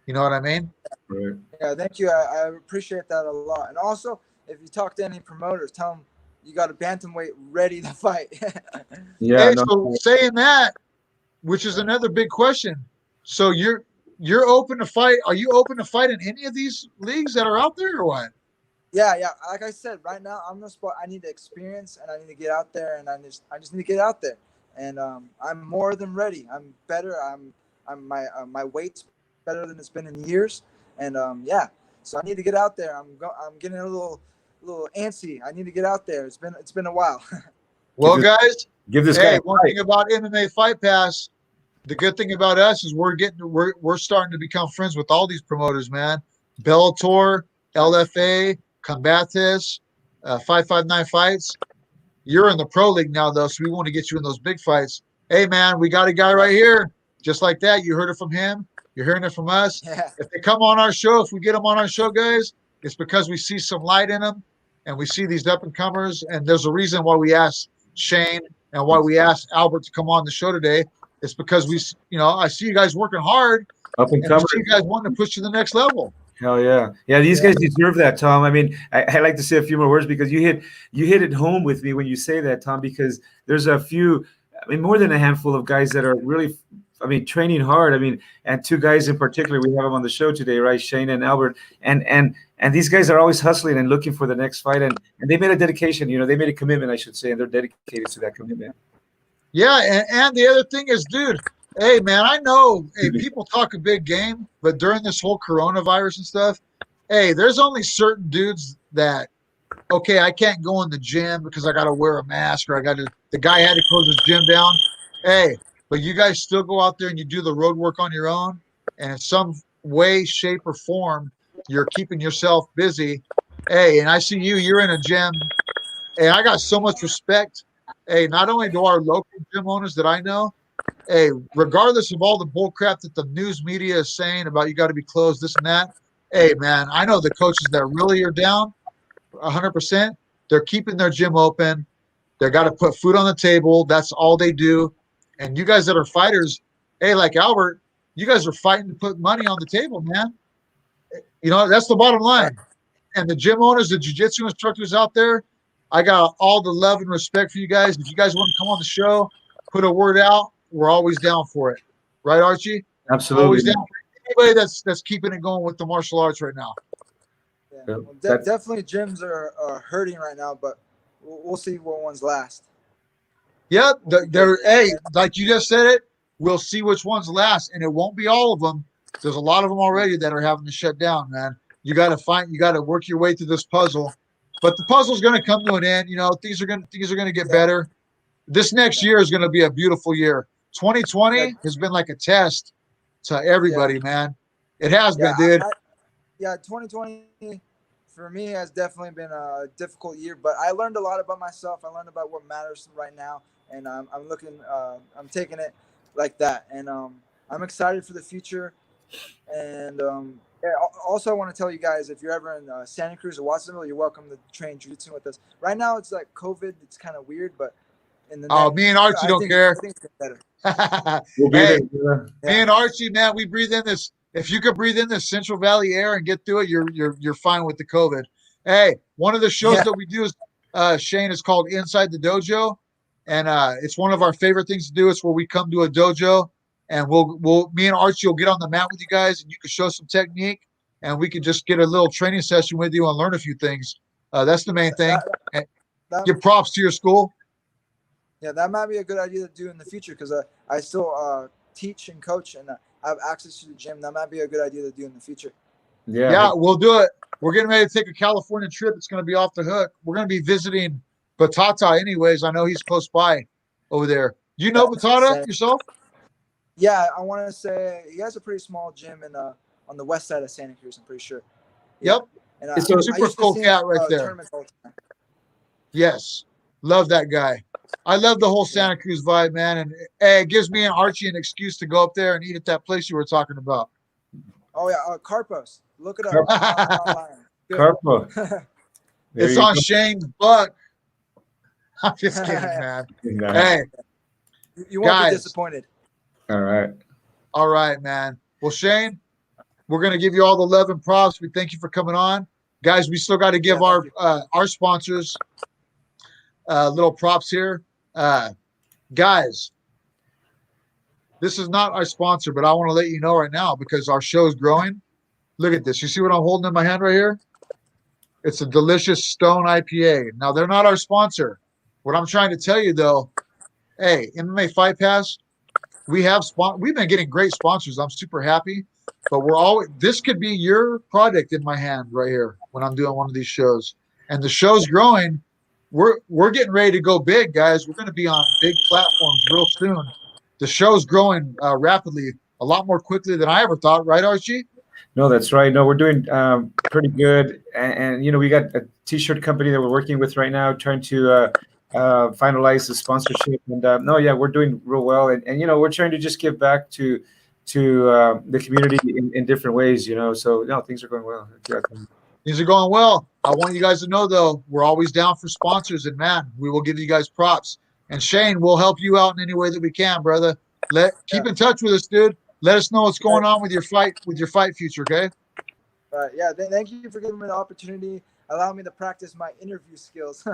[SPEAKER 1] You know what I mean?
[SPEAKER 3] Right.
[SPEAKER 2] Yeah, thank you. I appreciate that a lot. And also, if you talk to any promoters, tell them you got a bantamweight ready to fight.
[SPEAKER 1] Yeah. Hey, so saying that, which is another big question. So you're open to fight. Are you open to fight in any of these leagues that are out there or what?
[SPEAKER 2] Yeah. Like I said, right now I'm the spot. I need the experience and I need to get out there, and I just need to get out there. And I'm more than ready. I'm better. My weight's better than it's been in years. And so I need to get out there. I'm getting a little antsy. I need to get out there. It's been a while.
[SPEAKER 1] Well, guys,
[SPEAKER 3] give this guy
[SPEAKER 1] one thing about MMA Fight Pass. The good thing about us is we're starting to become friends with all these promoters, man. Bellator, LFA, Combates, 559 Fights. You're in the pro league now, though, so we want to get you in those big fights. Hey, man, we got a guy right here, just like that. You heard it from him. You're hearing it from us.
[SPEAKER 2] Yeah.
[SPEAKER 1] If they come on our show, if we get them on our show, guys, it's because we see some light in them, and we see these up and comers. And there's a reason why we asked Shane and why we asked Albert to come on the show today. It's because I see you guys working hard,
[SPEAKER 3] up and
[SPEAKER 1] I see you guys wanting to push to the next level.
[SPEAKER 3] Hell yeah. Yeah, these guys deserve that, Tom. I mean, I like to say a few more words because you hit it home with me when you say that, Tom, because there's a few, more than a handful of guys that are really, training hard. And two guys in particular, we have them on the show today, right? Shane and Albert. And these guys are always hustling and looking for the next fight. And they made a dedication, they made a commitment, I should say, and they're dedicated to that commitment.
[SPEAKER 1] Yeah, and the other thing is, dude, hey, man, I know people talk a big game, but during this whole coronavirus and stuff, hey, there's only certain dudes that, okay, I can't go in the gym because I got to wear a mask or the guy had to close his gym down. Hey, but you guys still go out there and you do the road work on your own, and in some way, shape, or form, you're keeping yourself busy. Hey, and I see you're in a gym. Hey, I got so much respect. Hey, not only to our local gym owners that I know, hey, regardless of all the bull crap that the news media is saying about you got to be closed, this and that, hey, man, I know the coaches that really are down 100%. They're keeping their gym open. They got to put food on the table. That's all they do. And you guys that are fighters, hey, like Albert, you guys are fighting to put money on the table, man. That's the bottom line. And the gym owners, the jiu-jitsu instructors out there, I got all the love and respect for you guys. If you guys want to come on the show, put a word out, we're always down for it. Right, Archie?
[SPEAKER 3] Absolutely.
[SPEAKER 1] Always down for anybody that's keeping it going with the martial arts right now.
[SPEAKER 2] Yeah. Well, definitely gyms are hurting right now, but we'll see what ones last.
[SPEAKER 1] Yeah, hey, like you just said it, we'll see which ones last, and it won't be all of them. There's a lot of them already that are having to shut down, man. You got to work your way through this puzzle. But the puzzle's going to come to an end. Things are going to get better. This next year is going to be a beautiful year. 2020 has been like a test to everybody, man. It has been, dude.
[SPEAKER 2] 2020 for me has definitely been a difficult year, but I learned a lot about myself. I learned about what matters right now, and I'm taking it like that. And I'm excited for the future. And yeah, also I want to tell you guys, if you're ever in Santa Cruz or Watsonville, you're welcome to train jiu-jitsu with us. Right now it's like COVID, it's kind of weird, but in the next,
[SPEAKER 1] me and Archie don't care.
[SPEAKER 2] I think it's better.
[SPEAKER 3] We'll be
[SPEAKER 1] Hey,
[SPEAKER 3] there.
[SPEAKER 1] me and Archie, man, we breathe in this. If you could breathe in this Central Valley air and get through it, you're fine with the COVID. Hey, one of the shows that we do is Shane, is called Inside the Dojo, and it's one of our favorite things to do. It's where we come to a dojo, and me and Archie will get on the mat with you guys, and you can show some technique, and we can just get a little training session with you and learn a few things. That's the main thing. Give props to your school.
[SPEAKER 2] Yeah, that might be a good idea to do in the future because I still teach and coach and I have access to the gym. That might be a good idea to do in the future.
[SPEAKER 1] Yeah, we'll do it. We're getting ready to take a California trip. It's going to be off the hook. We're going to be visiting Batata anyways. I know he's close by over there. Do you know Batata yourself?
[SPEAKER 2] Yeah, I want to say he has a pretty small gym on the west side of Santa Cruz, I'm pretty sure. Yeah.
[SPEAKER 1] Yep.
[SPEAKER 2] And
[SPEAKER 1] it's a super cool cat right there. Yes. Love that guy. I love the whole Santa Cruz vibe, man. And it gives me and Archie an excuse to go up there and eat at that place you were talking about.
[SPEAKER 2] Oh, yeah. Carpos. Look it up.
[SPEAKER 1] Carpo. It's on Shane's butt. I'm just kidding, man. Hey.
[SPEAKER 2] You won't be disappointed.
[SPEAKER 3] All right.
[SPEAKER 1] All right, man. Well, Shane, we're going to give you all the love and props. We thank you for coming on. Guys, we still got to give our sponsors little props here. Guys, this is not our sponsor, but I want to let you know right now because our show is growing. Look at this. You see what I'm holding in my hand right here? It's a delicious Stone IPA. Now, they're not our sponsor. What I'm trying to tell you, though, hey, MMA Fight Pass, we've been getting great sponsors. I'm super happy, but this could be your product in my hand right here when I'm doing one of these shows. And the show's growing. We're getting ready to go big, guys. We're going to be on big platforms real soon. The show's growing rapidly, a lot more quickly than I ever thought. Right, Archie?
[SPEAKER 3] No, that's right. No, we're doing pretty good. And we got a T-shirt company that we're working with right now, trying to finalize the sponsorship. And we're doing real well. And we're trying to just give back to the community in different ways. So things are going well.
[SPEAKER 1] Things are going well. I want you guys to know, though, we're always down for sponsors, and man, we will give you guys props. And Shane, we'll help you out in any way that we can, brother. Keep in touch with us, dude. Let us know what's going on with your fight future, okay?
[SPEAKER 2] All right. Yeah. Thank you for giving me the opportunity. Allow me to practice my interview skills.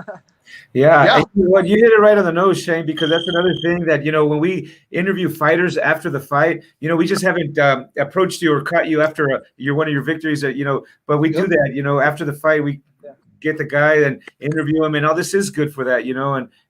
[SPEAKER 3] Yeah. You hit it right on the nose, Shane, because that's another thing that, when we interview fighters after the fight, we just haven't approached you or caught you after one of your victories, but we do that, after the fight, we get the guy and interview him, and all this is good for that,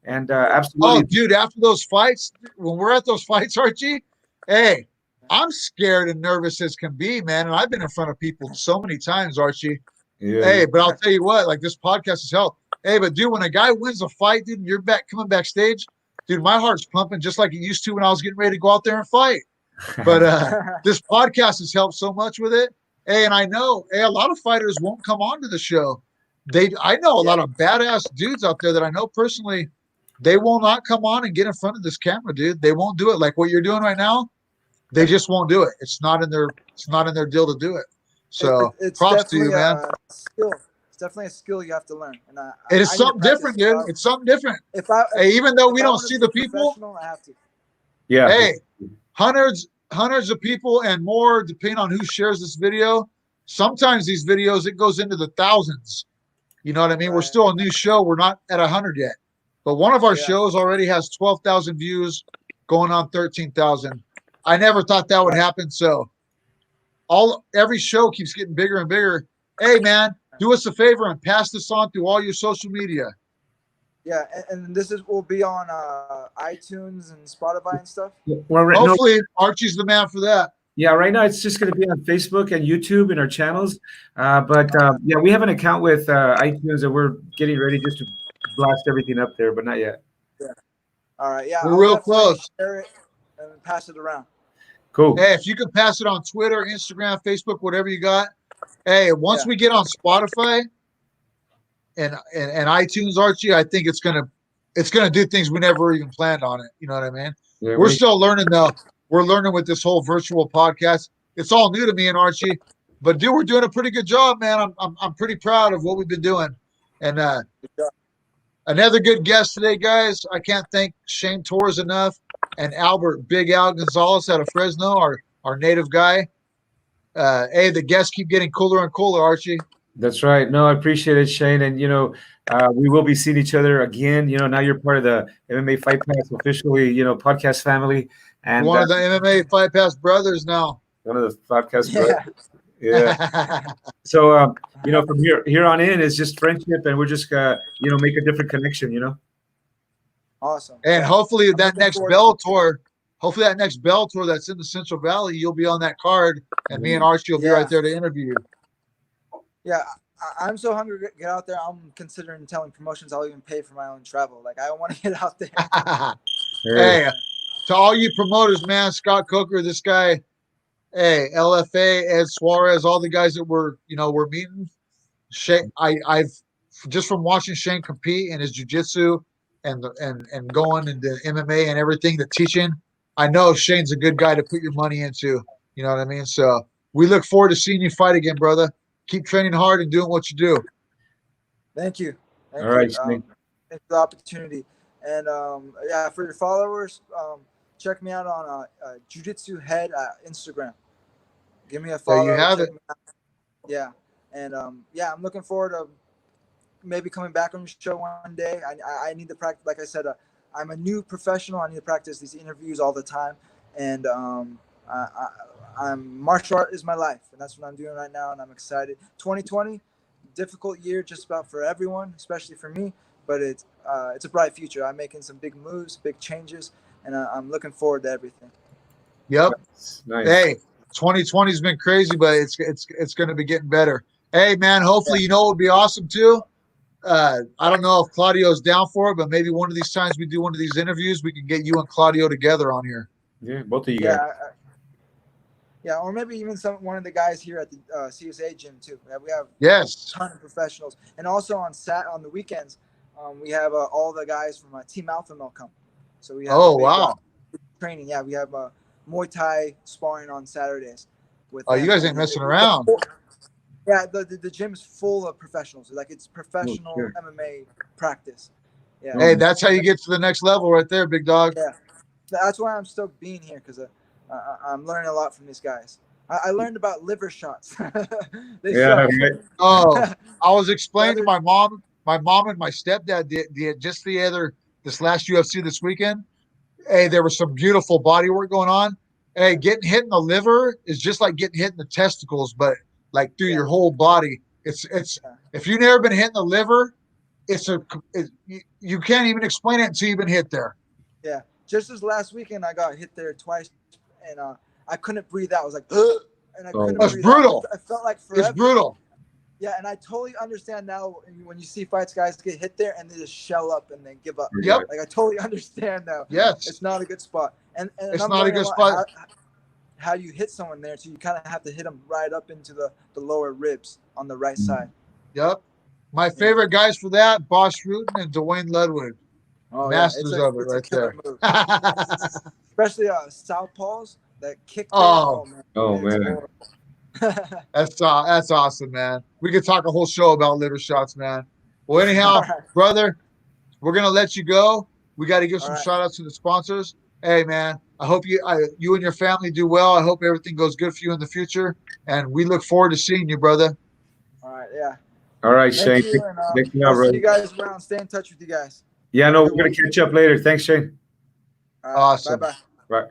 [SPEAKER 3] and absolutely.
[SPEAKER 1] Oh, dude, after those fights, when we're at those fights, Archie, hey, I'm scared and nervous as can be, man, and I've been in front of people so many times, Archie. Yeah. Hey, but I'll tell you what, like this podcast has helped. Hey, but dude, when a guy wins a fight, dude, and you're coming backstage, dude, my heart's pumping just like it used to when I was getting ready to go out there and fight. But this podcast has helped so much with it. Hey, and I know, a lot of fighters won't come on to the show. I know a lot of badass dudes out there that I know personally, they will not come on and get in front of this camera, dude. They won't do it. Like what you're doing right now, they just won't do it. It's not in their deal to do it. So
[SPEAKER 2] it's
[SPEAKER 1] props to you, man.
[SPEAKER 2] Skill. It's definitely a skill you have to learn. And
[SPEAKER 1] it is something different, dude. It's something different. Even though we don't see the people,
[SPEAKER 2] I have to.
[SPEAKER 3] Yeah.
[SPEAKER 1] Hey, hundreds of people and more, depending on who shares this video. Sometimes these videos, it goes into the thousands. You know what I mean? Right. We're still a new show. We're not at 100 yet. But one of our shows already has 12,000 views, going on 13,000. I never thought that would happen. So every show keeps getting bigger and bigger. Hey, man, do us a favor and pass this on through all your social media.
[SPEAKER 2] Yeah, and this will be on iTunes and Spotify and stuff.
[SPEAKER 1] Hopefully, Archie's the man for that.
[SPEAKER 3] Yeah, right now it's just going to be on Facebook and YouTube in our channels. But we have an account with iTunes, and we're getting ready just to blast everything up there, but not yet.
[SPEAKER 2] Yeah. All right. Yeah,
[SPEAKER 1] we're real close.
[SPEAKER 2] Share it and pass it around.
[SPEAKER 3] Cool.
[SPEAKER 1] Hey, if you can pass it on Twitter, Instagram, Facebook, whatever you got. Hey, once we get on Spotify and iTunes, Archie, I think it's gonna do things we never even planned on it. You know what I mean? Yeah, we're still learning though. we're learning with this whole virtual podcast. It's all new to me and Archie, but dude, we're doing a pretty good job, man. I'm pretty proud of what we've been doing. And another good guest today, guys. I can't thank Shane Torres enough, and Albert Big Al Gonzalez out of Fresno, our native guy. Hey, the guests keep getting cooler and cooler, Archie.
[SPEAKER 3] That's right. No, I appreciate it, Shane. And we will be seeing each other again. Now you're part of the MMA Fight Pass officially, podcast family, and
[SPEAKER 1] one of the MMA Fight Pass brothers now.
[SPEAKER 3] One of the podcast brothers. Yeah. So from here on in is just friendship, and we're just make a different connection.
[SPEAKER 2] Awesome.
[SPEAKER 1] And hopefully that next Bellator that's in the Central Valley, you'll be on that card, and me and Archie will be right there to interview you.
[SPEAKER 2] Yeah, I'm so hungry to get out there. I'm considering telling promotions I'll even pay for my own travel. Like, I want to get out there.
[SPEAKER 1] Hey, to all you promoters, man, Scott Coker, this guy, hey, LFA, Ed Suarez, all the guys that we're meeting. Shane, I've just from watching Shane compete in his jiu-jitsu and going into MMA and everything, the teaching, I know Shane's a good guy to put your money into. You know what I mean? So we look forward to seeing you fight again, brother. Keep training hard and doing what you do.
[SPEAKER 2] Thank you.
[SPEAKER 3] All right.
[SPEAKER 2] Thanks for the opportunity. And for your followers, check me out on Jiu-Jitsu Head Instagram. Give me a follow.
[SPEAKER 1] There you have it.
[SPEAKER 2] Yeah. And I'm looking forward to maybe coming back on the show one day. I need to practice. Like I said, I'm a new professional. I need to practice these interviews all the time. And martial art is my life, and that's what I'm doing right now, and I'm excited. 2020, difficult year just about for everyone, especially for me, but it's a bright future. I'm making some big moves, big changes, and I'm looking forward to everything.
[SPEAKER 1] Yep.
[SPEAKER 3] Nice.
[SPEAKER 1] Hey, 2020 has been crazy, but it's going to be getting better. Hey, man, hopefully, it would be awesome too. I don't know if Claudio's down for it, but maybe one of these times we do one of these interviews, we can get you and Claudio together on here.
[SPEAKER 3] Yeah, both of you guys.
[SPEAKER 2] Yeah, or maybe even one of the guys here at the CSA gym too. We have a ton of professionals, and also on the weekends, we have all the guys from Team Alpha Male come. So we have training. Yeah, we have Muay Thai sparring on Saturdays. With
[SPEAKER 1] you guys ain't messing around.
[SPEAKER 2] Yeah, the gym is full of professionals. Like, it's professional MMA practice. Yeah.
[SPEAKER 1] Hey, that's how you get to the next level, right there, big dog.
[SPEAKER 2] Yeah, that's why I'm stoked being here, because I'm learning a lot from these guys. I learned about liver shots.
[SPEAKER 1] I was explaining to my mom and my stepdad this last UFC this weekend. Hey, there was some beautiful body work going on. Hey, getting hit in the liver is just like getting hit in the testicles, but like through your whole body. It's if you've never been hit in the liver, you can't even explain it until you've been hit there.
[SPEAKER 2] Yeah, just this last weekend I got hit there twice, and I couldn't breathe out. I was like, ugh, and I couldn't breathe
[SPEAKER 1] brutal.
[SPEAKER 2] out. I felt like forever.
[SPEAKER 1] It's brutal.
[SPEAKER 2] Yeah, and I totally understand now when you see fights, guys get hit there and they just shell up and they give up.
[SPEAKER 1] Yep.
[SPEAKER 2] Like, I totally understand now.
[SPEAKER 1] Yes.
[SPEAKER 2] It's not a good spot. And
[SPEAKER 1] it's not a good spot.
[SPEAKER 2] How you hit someone there, so you kind of have to hit them right up into the lower ribs on the right side.
[SPEAKER 1] Yep. My favorite guys for that, Boss Rutan and Dwayne Ludwig. Masters of it right there.
[SPEAKER 2] Especially southpaws that kick.
[SPEAKER 3] Man.
[SPEAKER 1] That's awesome, man. We could talk a whole show about liver shots, man. Well, anyhow, brother, we're gonna let you go. We got to give some shout outs to the sponsors. Hey, man, I hope you and your family do well. I hope everything goes good for you in the future, and we look forward to seeing you, brother.
[SPEAKER 2] All right, yeah.
[SPEAKER 3] All right,
[SPEAKER 2] Thank
[SPEAKER 3] Shane.
[SPEAKER 2] You, and, I'll see you guys around. Stay in touch with you guys.
[SPEAKER 3] Yeah, no, we're gonna catch up later. Thanks, Shane.
[SPEAKER 2] Right,
[SPEAKER 1] awesome.
[SPEAKER 2] Bye.
[SPEAKER 3] Right.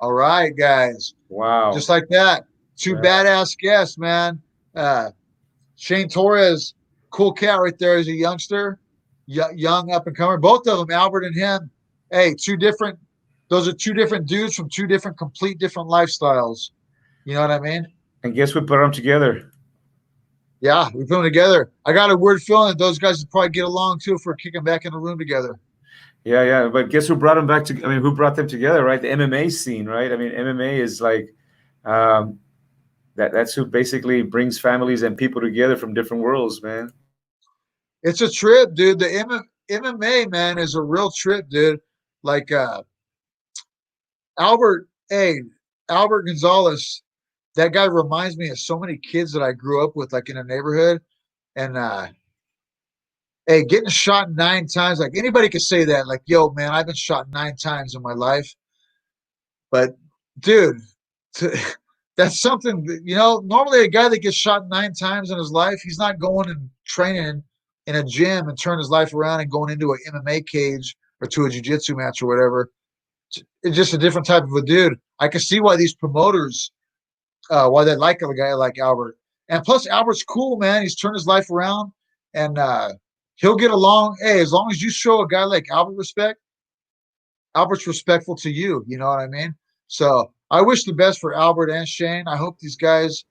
[SPEAKER 1] All right, guys.
[SPEAKER 3] Wow.
[SPEAKER 1] Just like that. Two badass guests, man. Shane Torres, cool cat right there as a youngster, young up and comer. Both of them, Albert and him. Hey, those are two different dudes from two complete different lifestyles. You know what I mean?
[SPEAKER 3] And guess we put them together.
[SPEAKER 1] Yeah, we put them together. I got a weird feeling that those guys would probably get along too if we're kicking back in the room together.
[SPEAKER 3] Yeah. But guess who brought them back to? I mean, who brought them together? Right, the MMA scene, right? I mean, MMA is like that's who basically brings families and people together from different worlds, man.
[SPEAKER 1] It's a trip, dude. The MMA, man, is a real trip, dude. Like, Albert, hey, Albert Gonzalez, that guy reminds me of so many kids that I grew up with, like in a neighborhood. And hey, getting shot 9 times, like anybody could say that. Like, yo, man, I've been shot 9 times in my life. But dude, to, that's something that, normally a guy that gets shot 9 times in his life, he's not going and training in a gym and turning his life around and going into an MMA cage or to a jiu-jitsu match or whatever. It's just a different type of a dude. I can see why these promoters, why they like a guy like Albert. And plus, Albert's cool, man. He's turned his life around, and he'll get along. Hey, as long as you show a guy like Albert respect, Albert's respectful to you. You know what I mean? So I wish the best for Albert and Shane. I hope these kids,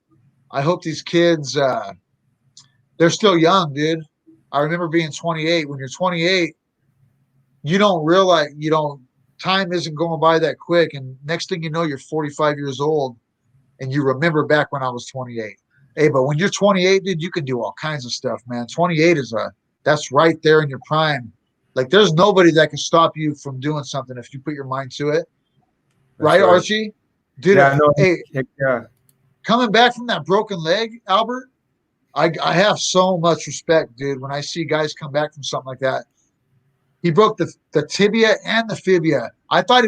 [SPEAKER 1] they're still young, dude. I remember being 28. When you're 28, you don't realize, time isn't going by that quick. And next thing you know, you're 45 years old and you remember back when I was 28. Hey, but when you're 28, dude, you can do all kinds of stuff, man. 28 that's right there in your prime. Like, there's nobody that can stop you from doing something if you put your mind to it. Right, Archie? Dude,
[SPEAKER 3] yeah, no,
[SPEAKER 1] hey,
[SPEAKER 3] yeah.
[SPEAKER 1] Coming back from that broken leg, Albert, I have so much respect, dude, when I see guys come back from something like that. He broke the tibia and the fibia. I thought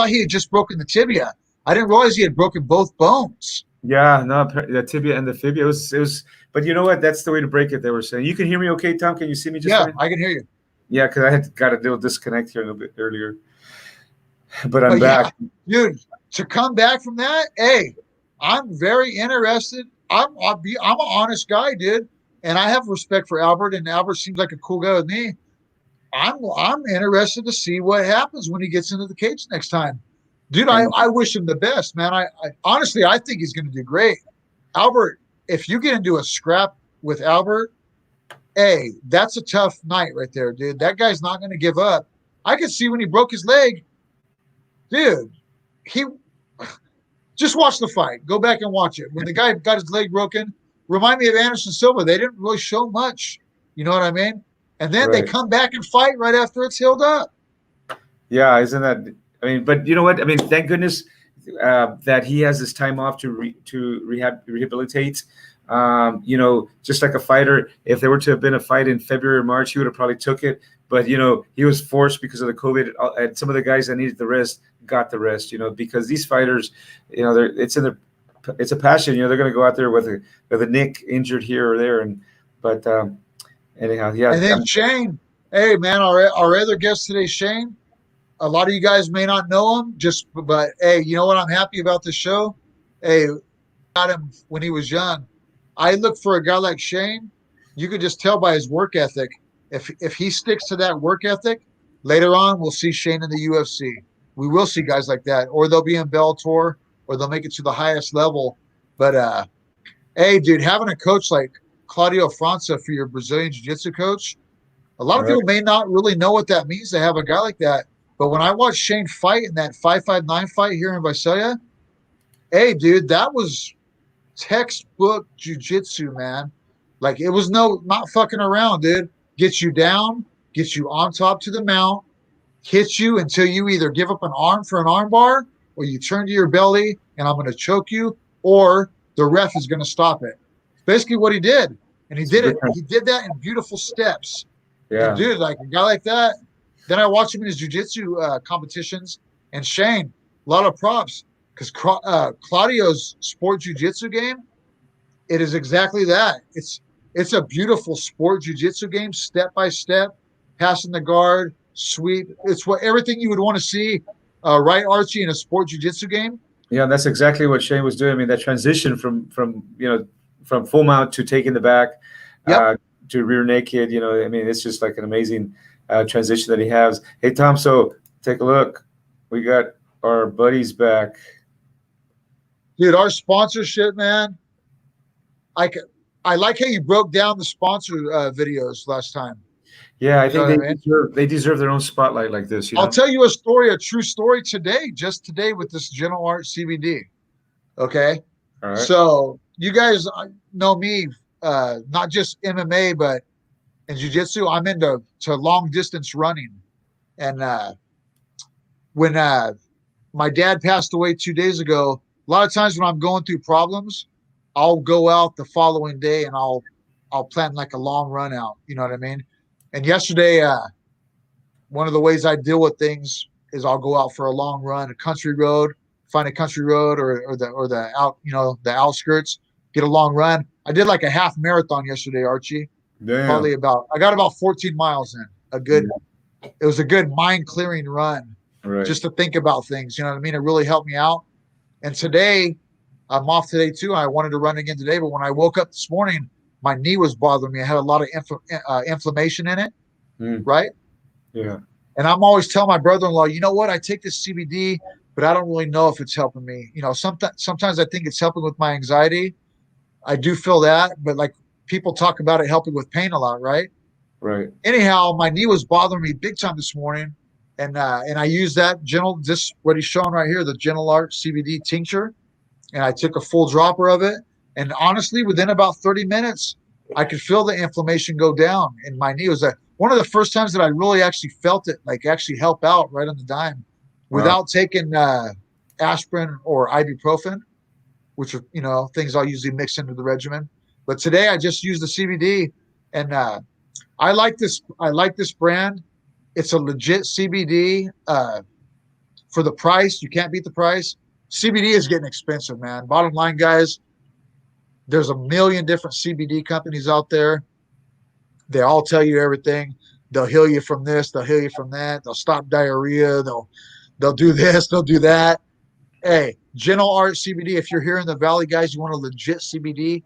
[SPEAKER 1] he had just broken the tibia. I didn't realize he had broken both bones.
[SPEAKER 3] Yeah, no, the tibia and the fibia. It was, but you know what? That's the way to break it. They were saying. You can hear me, okay, Tom? Can you see me just fine?
[SPEAKER 1] I can hear you.
[SPEAKER 3] Yeah, because I got a little disconnect here a little bit earlier, but I'm back,
[SPEAKER 1] dude. To come back from that, hey, I'm very interested. I'm an honest guy, dude, and I have respect for Albert. And Albert seems like a cool guy with me. I'm interested to see what happens when he gets into the cage next time. Dude, I wish him the best, man. I honestly, I think he's going to do great. Albert, if you get into a scrap with Albert, hey, that's a tough night right there, dude. That guy's not going to give up. I could see when he broke his leg, dude, he just watch the fight. Go back and watch it. When the guy got his leg broken, remind me of Anderson Silva. They didn't really show much. You know what I mean? And then they come back and fight right after it's healed up.
[SPEAKER 3] Yeah, isn't that? I mean, but you know what? I mean, thank goodness that he has this time off to rehabilitate. Just like a fighter, if there were to have been a fight in February or March, he would have probably took it. But he was forced because of the COVID, and some of the guys that needed the rest got the rest. Because these fighters, it's a passion. They're going to go out there with a nick injured here or there, but anyhow, yeah.
[SPEAKER 1] And then Shane, hey man, our other guest today, Shane. A lot of you guys may not know him, but hey, you know what? I'm happy about this show. Hey, got him when he was young. I look for a guy like Shane. You could just tell by his work ethic. If he sticks to that work ethic, later on we'll see Shane in the UFC. We will see guys like that, or they'll be in Bellator, or they'll make it to the highest level. But hey, dude, having a coach like Claudio França for your Brazilian Jiu-Jitsu coach, a lot of people may not really know what that means to have a guy like that. But when I watched Shane fight in that 559 fight here in Visalia, hey, dude, that was textbook jiu-jitsu, man. Like, it was not fucking around, dude. Gets you down, gets you on top to the mount, hits you until you either give up an arm for an arm bar, or you turn to your belly and I'm going to choke you, or the ref is going to stop it. Basically what he did. And he did it. He did that in beautiful steps. Yeah. And dude, like a guy like that, then I watched him in his jiu-jitsu competitions. And Shane, a lot of props, because Claudio's sport jiu-jitsu game, it is exactly that. It's a beautiful sport jiu-jitsu game, step by step, passing the guard, sweep. It's everything you would want to see, right, Archie, in a sport jiu-jitsu game.
[SPEAKER 3] Yeah, that's exactly what Shane was doing. I mean, that transition from full mount to taking the back, to rear naked. I mean, it's just like an amazing transition that he has. Hey, Tom, so take a look. We got our buddies back.
[SPEAKER 1] Dude, our sponsorship, man. I like how you broke down the sponsor videos last time.
[SPEAKER 3] Yeah, I think they deserve their own spotlight like this.
[SPEAKER 1] I'll tell you a true story just today with this General Art CBD. Okay? All right. So you guys know me, not just MMA, but in jiu-jitsu, I'm into long distance running. And when my dad passed away 2 days ago. A lot of times when I'm going through problems, I'll go out the following day and I'll plan like a long run out. You know what I mean? And yesterday, one of the ways I deal with things is I'll go out for a long run, a country road, find a country road or the out, the outskirts, get a long run. I did like a half marathon yesterday, Archie.
[SPEAKER 3] Damn.
[SPEAKER 1] I got about 14 miles in. It was a good mind clearing run.
[SPEAKER 3] Right.
[SPEAKER 1] Just to think about things. You know what I mean? It really helped me out. And today, I'm off today too. I wanted to run again today, but when I woke up this morning, my knee was bothering me. I had a lot of inflammation in it, right?
[SPEAKER 3] Yeah.
[SPEAKER 1] And I'm always telling my brother-in-law, you know what? I take this CBD, but I don't really know if it's helping me. Sometimes I think it's helping with my anxiety. I do feel that, but like people talk about it helping with pain a lot, right?
[SPEAKER 3] Right.
[SPEAKER 1] Anyhow, my knee was bothering me big time this morning. And I used that what he's showing right here, the Gentle Art CBD tincture. And I took a full dropper of it. And honestly, within about 30 minutes, I could feel the inflammation go down in my knee. It was one of the first times that I really actually felt it, like actually help out right on the dime without taking aspirin or ibuprofen, which are, things I'll usually mix into the regimen. But today I just used the CBD and I like this brand. It's a legit CBD for the price. You can't beat the price. CBD is getting expensive, man. Bottom line, guys, there's a million different CBD companies out there. They all tell you everything. They'll heal you from this. They'll heal you from that. They'll stop diarrhea. They'll do this. They'll do that. Hey, Gentle Art CBD. If you're here in the Valley, guys, you want a legit CBD,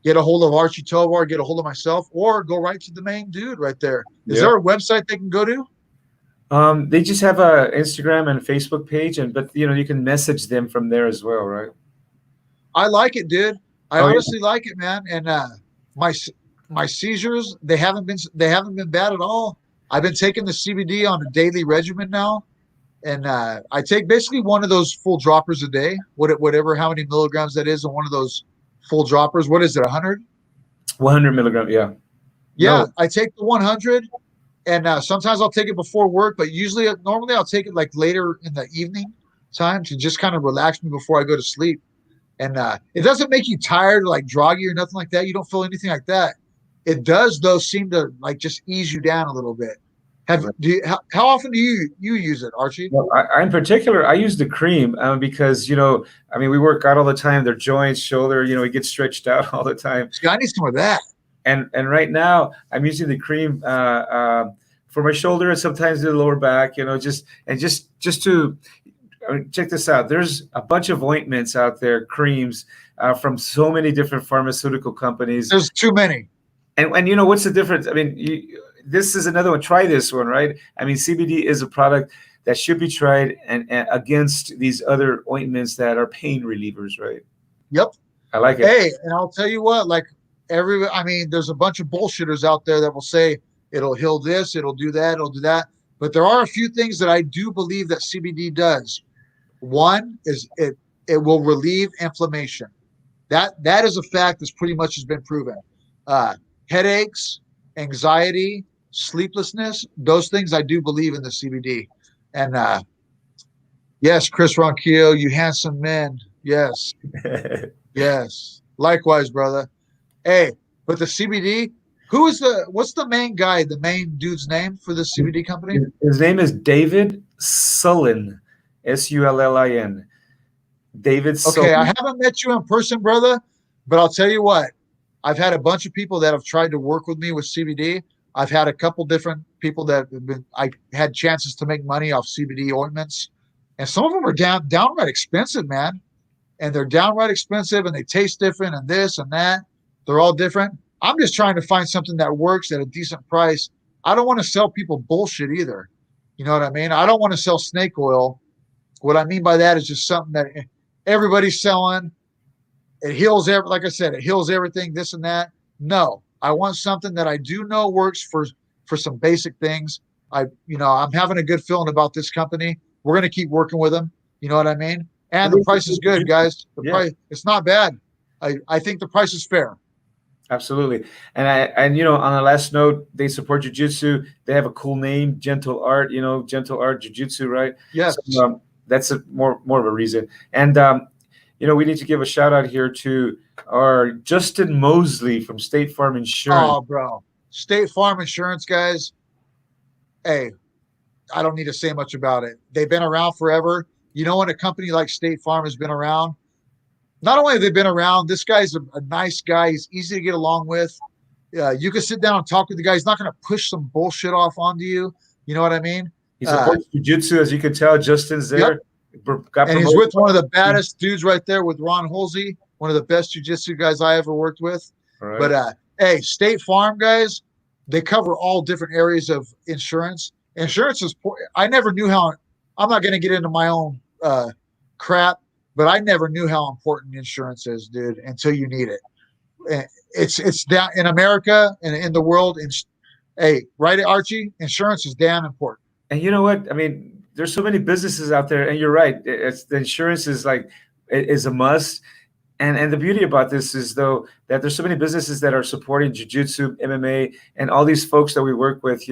[SPEAKER 1] get a hold of Archie Tovar, get a hold of myself, or go right to the main dude right there. Is there a website they can go to?
[SPEAKER 3] They just have a Instagram and Facebook page, but you can message them from there as well, right?
[SPEAKER 1] I like it, dude. I honestly like it, man. And my seizures, they haven't been bad at all. I've been taking the CBD on a daily regimen now, and I take basically one of those full droppers a day, whatever how many milligrams that is in one of those full droppers. What is it, 100?
[SPEAKER 3] 100 milligrams, yeah.
[SPEAKER 1] Yeah,
[SPEAKER 3] No.
[SPEAKER 1] I take the 100, and sometimes I'll take it before work, but normally I'll take it like later in the evening time to just kind of relax me before I go to sleep. And it doesn't make you tired or like groggy or nothing like that. You don't feel anything like that. It does, though, seem to like just ease you down a little bit. How often do you use it, Archie?
[SPEAKER 3] Well, I in particular, I use the cream because we work out all the time. Their joints, shoulder, it gets stretched out all the time.
[SPEAKER 1] See, I need some of that.
[SPEAKER 3] And right now, I'm using the cream for my shoulder and sometimes the lower back. Just to check this out. There's a bunch of ointments out there, creams from so many different pharmaceutical companies.
[SPEAKER 1] There's too many.
[SPEAKER 3] And what's the difference? This is another one. Try this one, right? CBD is a product that should be tried and against these other ointments that are pain relievers, right?
[SPEAKER 1] Yep.
[SPEAKER 3] I like it.
[SPEAKER 1] Hey, and I'll tell you what, like there's a bunch of bullshitters out there that will say it'll heal this, it'll do that, it'll do that. But there are a few things that I do believe that CBD does. One is it will relieve inflammation. That is a fact that's pretty much has been proven. Headaches, anxiety, sleeplessness, those things I do believe in the CBD. And yes, Chris Ronquillo, you handsome man. Yes. Yes. Likewise, brother. Hey, but the CBD, what's the main guy, the main dude's name for the CBD company?
[SPEAKER 3] His name is David Sullin, Sullin. David Sullin.
[SPEAKER 1] Okay, I haven't met you in person, brother, but I'll tell you what. I've had a bunch of people that have tried to work with me with CBD. I've had a couple different people that I had chances to make money off CBD ointments. And some of them are downright expensive, man. And they're downright expensive and they taste different and this and that. They're all different. I'm just trying to find something that works at a decent price. I don't want to sell people bullshit either. You know what I mean? I don't want to sell snake oil. What I mean by that is just something that everybody's selling. It heals like I said, it heals everything, this and that. No, I want something that I do know works for some basic things. I'm having a good feeling about this company. We're going to keep working with them. You know what I mean? And the price is good, guys. The price, it's not bad. I think the price is fair.
[SPEAKER 3] Absolutely. And on the last note, they support jiu-jitsu. They have a cool name, Gentle Art, Gentle Art Jiu-Jitsu, right?
[SPEAKER 1] Yes.
[SPEAKER 3] So, that's more of a reason. And we need to give a shout out here to our Justin Mosley from State Farm Insurance.
[SPEAKER 1] Oh, bro, State Farm Insurance guys. Hey, I don't need to say much about it. They've been around forever. You know, when a company like State Farm has been around, not only have they been around, this guy's a nice guy. He's easy to get along with. You can sit down and talk with the guy. He's not going to push some bullshit off onto you. You know what I mean?
[SPEAKER 3] He supports jiu-jitsu, as you can tell. Justin's there.
[SPEAKER 1] Yep. And he's with one of the baddest dudes right there with Ron Holsey, one of the best jiu-jitsu guys I ever worked with. Right. But, hey, State Farm guys, they cover all different areas of insurance. Insurance is – I never knew how – I'm not going to get into my own crap, but I never knew how important insurance is, dude, until you need it. It's down in America and in the world. Hey, right, Archie? Insurance is damn important.
[SPEAKER 3] And you know what? I mean, there's so many businesses out there, and you're right. It's the insurance is a must. And the beauty about this is, though, that there's so many businesses that are supporting jiu-jitsu, MMA, and all these folks that we work with.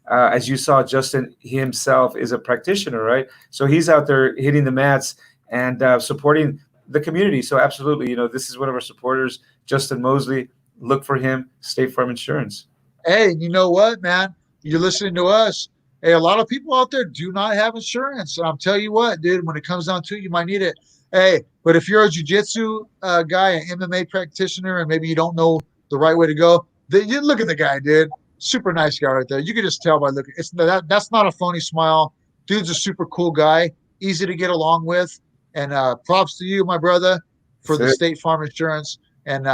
[SPEAKER 3] As you saw, Justin himself is a practitioner, right? So he's out there hitting the mats and supporting the community. So absolutely, this is one of our supporters, Justin Mosley. Look for him, State Farm Insurance.
[SPEAKER 1] Hey, you know what, man? You're listening to us. Hey, a lot of people out there do not have insurance. I'll tell you what, dude, when it comes down to it, you might need it. Hey, but if you're a jiu-jitsu guy, an MMA practitioner, and maybe you don't know the right way to go, then you look at the guy, dude. Super nice guy right there. You can just tell by looking. That's not a phony smile. Dude's a super cool guy, easy to get along with. And props to you, my brother, for the State Farm Insurance. And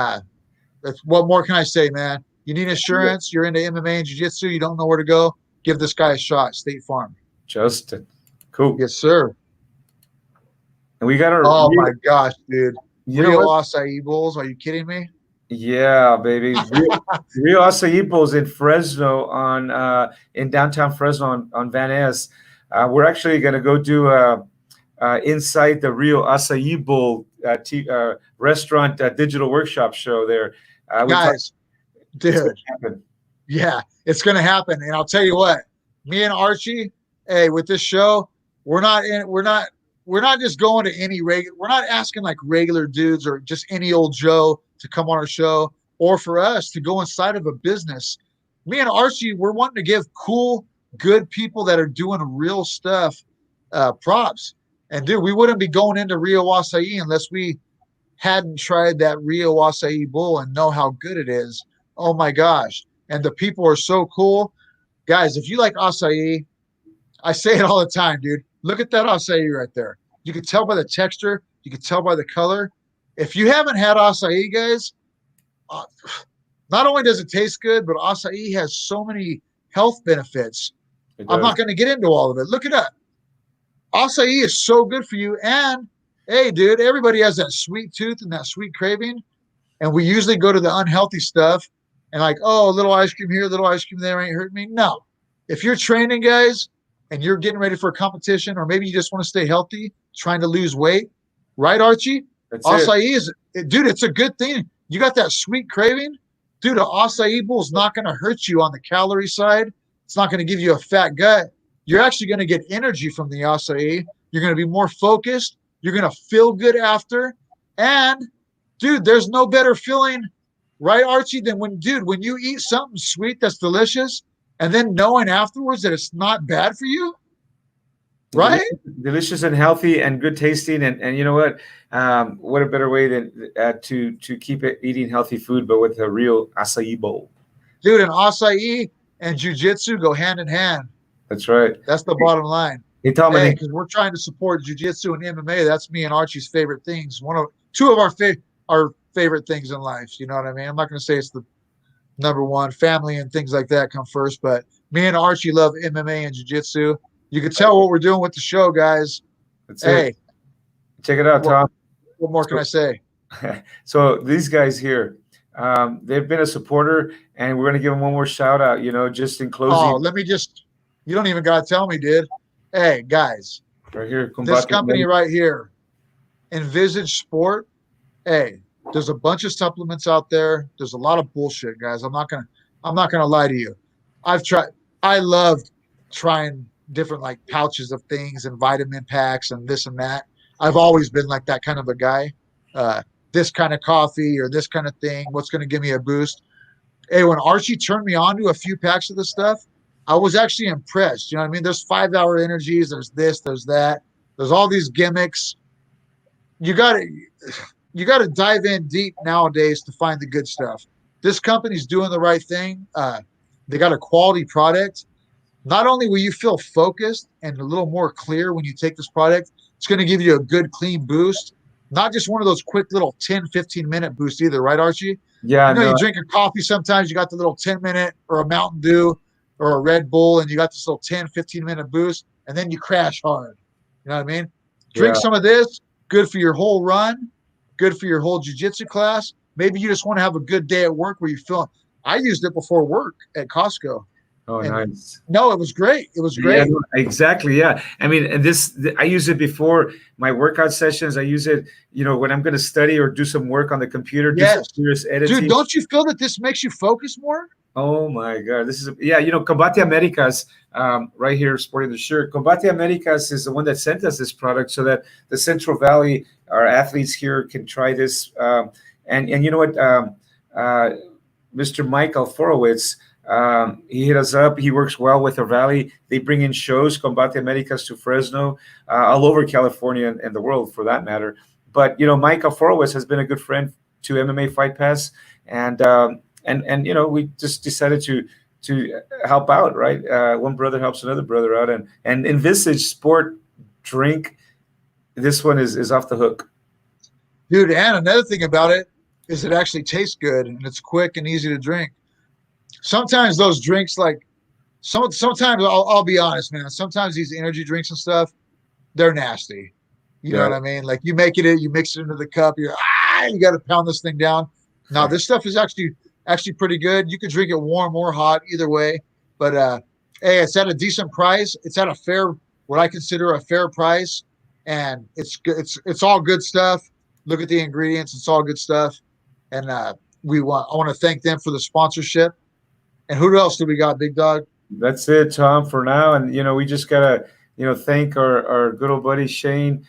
[SPEAKER 1] what more can I say, man? You need insurance. You're into MMA and jiu-jitsu. You don't know where to go. Give this guy a shot. State Farm.
[SPEAKER 3] Justin, cool.
[SPEAKER 1] Yes, sir.
[SPEAKER 3] And we got our.
[SPEAKER 1] Oh my gosh, dude! Real acai bowls. Are you kidding me?
[SPEAKER 3] Yeah, baby. Real acai bowls in Fresno in downtown Fresno on Van Ness. We're actually gonna go do inside the Real Acai Bowl restaurant digital workshop show there.
[SPEAKER 1] Guys, dude. Yeah, it's going to happen. And I'll tell you what, me and Archie, hey, with this show, we're not just going to any we're not asking like regular dudes or just any old Joe to come on our show or for us to go inside of a business. Me and Archie, we're wanting to give cool, good people that are doing real stuff props. And dude, we wouldn't be going into Rio Acai unless we hadn't tried that Rio Acai bowl and know how good it is. Oh my gosh. And the people are so cool. Guys, if you like acai, I say it all the time, dude. Look at that acai right there. You can tell by the texture. You can tell by the color. If you haven't had acai, guys, not only does it taste good, but acai has so many health benefits. I'm not going to get into all of it. Look it up. Acai is so good for you. And, hey, dude, everybody has that sweet tooth and that sweet craving. And we usually go to the unhealthy stuff. And like, oh, a little ice cream here, a little ice cream there ain't hurting me. No. If you're training, guys, and you're getting ready for a competition, or maybe you just want to stay healthy, trying to lose weight, right, Archie? Acai is, dude, it's a good thing. You got that sweet craving? Dude, an acai bowl is not going to hurt you on the calorie side. It's not going to give you a fat gut. You're actually going to get energy from the acai. You're going to be more focused. You're going to feel good after. And, dude, there's no better feeling, right, Archie, than when you eat something sweet that's delicious and then knowing afterwards that it's not bad for you, right?
[SPEAKER 3] Delicious and healthy and good tasting. And you know what? What a better way than to keep it eating healthy food, but with a real acai bowl.
[SPEAKER 1] Dude, and acai and jiu-jitsu go hand in hand.
[SPEAKER 3] That's right.
[SPEAKER 1] That's the bottom line.
[SPEAKER 3] Hey, Tom,
[SPEAKER 1] because we're trying to support jiu-jitsu and MMA. That's me and Archie's favorite things. Two of our favorite things in life. You know what I mean? I'm not going to say it's the number one. Family and things like that come first, but me and Archie love MMA and jiu-jitsu. You can tell what we're doing with the show, guys.
[SPEAKER 3] That's it. Check it out, Tom.
[SPEAKER 1] What more can I say?
[SPEAKER 3] So these guys here, they've been a supporter, and we're going to give them one more shout out, just in closing.
[SPEAKER 1] Oh, you don't even got to tell me, dude. Hey, guys.
[SPEAKER 3] Right here.
[SPEAKER 1] This company right here, Envisage Sport. Hey, there's a bunch of supplements out there. There's a lot of bullshit, guys. I'm not gonna lie to you. I loved trying different like pouches of things and vitamin packs and this and that. I've always been like that kind of a guy. This kind of coffee or this kind of thing, what's going to give me a boost? Hey, when Archie turned me on to a few packs of this stuff, I was actually impressed. You know what I mean? There's 5-hour energies, there's this, there's that, there's all these gimmicks. You gotta dive in deep nowadays to find the good stuff. This company's doing the right thing. They got a quality product. Not only will you feel focused and a little more clear when you take this product, it's going to give you a good, clean boost. Not just one of those quick little 10, 15-minute boosts either, right, Archie?
[SPEAKER 3] Yeah,
[SPEAKER 1] You know,
[SPEAKER 3] no,
[SPEAKER 1] you drink a coffee sometimes, you got the little 10-minute or a Mountain Dew or a Red Bull, and you got this little 10, 15-minute boost, and then you crash hard. You know what I mean? Drink
[SPEAKER 3] yeah.
[SPEAKER 1] some of this, good for your whole run, good for your whole jiu-jitsu class. Maybe you just want to have a good day at work where you feel. I used it before work at Costco.
[SPEAKER 3] Oh,
[SPEAKER 1] And
[SPEAKER 3] nice.
[SPEAKER 1] no, it was great. It was
[SPEAKER 3] Yeah,
[SPEAKER 1] great.
[SPEAKER 3] no, exactly. Yeah. I mean, and I use it before my workout sessions. I use it, when I'm going to study or do some work on the computer, do some
[SPEAKER 1] Yes.
[SPEAKER 3] serious editing.
[SPEAKER 1] Dude, don't you feel that this makes you focus more?
[SPEAKER 3] Oh my God. Combate Americas, right here, sporting the shirt. Combate Americas is the one that sent us this product so that the Central Valley, our athletes here can try this. And you know what? Mr. Mike Alforowitz, he hit us up. He works well with our valley. They bring in shows, Combate Americas to Fresno, all over California and the world for that matter. But, Mike Alforowitz has been a good friend to MMA Fight Pass. And we just decided to help out, right? One brother helps another brother out, and Envisage Sport Drink. This one is off the hook,
[SPEAKER 1] dude. And another thing about it is it actually tastes good and it's quick and easy to drink. Sometimes those drinks, like sometimes I'll be honest, man. Sometimes these energy drinks and stuff, they're nasty. You know what I mean? Like you make it, you mix it into the cup. You got to pound this thing down. Now this stuff is actually pretty good. You can drink it warm or hot, either way. But hey, it's at a decent price. It's at what I consider a fair price, and it's good. It's all good stuff. Look at the ingredients; it's all good stuff. And I want to thank them for the sponsorship. And who else do we got, Big Dog?
[SPEAKER 3] That's it, Tom, for now. And we just gotta thank our good old buddy Shane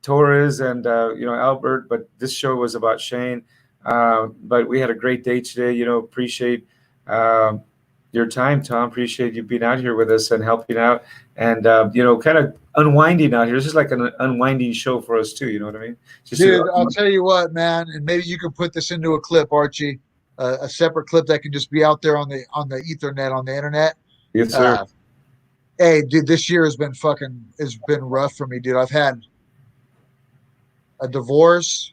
[SPEAKER 3] Torres and Albert. But this show was about Shane. But we had a great day today. Appreciate your time, Tom. Appreciate you being out here with us and helping out, and kind of unwinding out here. This is like an unwinding show for us too. You know what I mean?
[SPEAKER 1] Dude, I'll tell you what, man, and maybe you can put this into a clip, Archie, a separate clip that can just be out there on the Ethernet on the internet.
[SPEAKER 3] Yes, sir.
[SPEAKER 1] Hey, dude, this year has been rough for me, dude. I've had a divorce.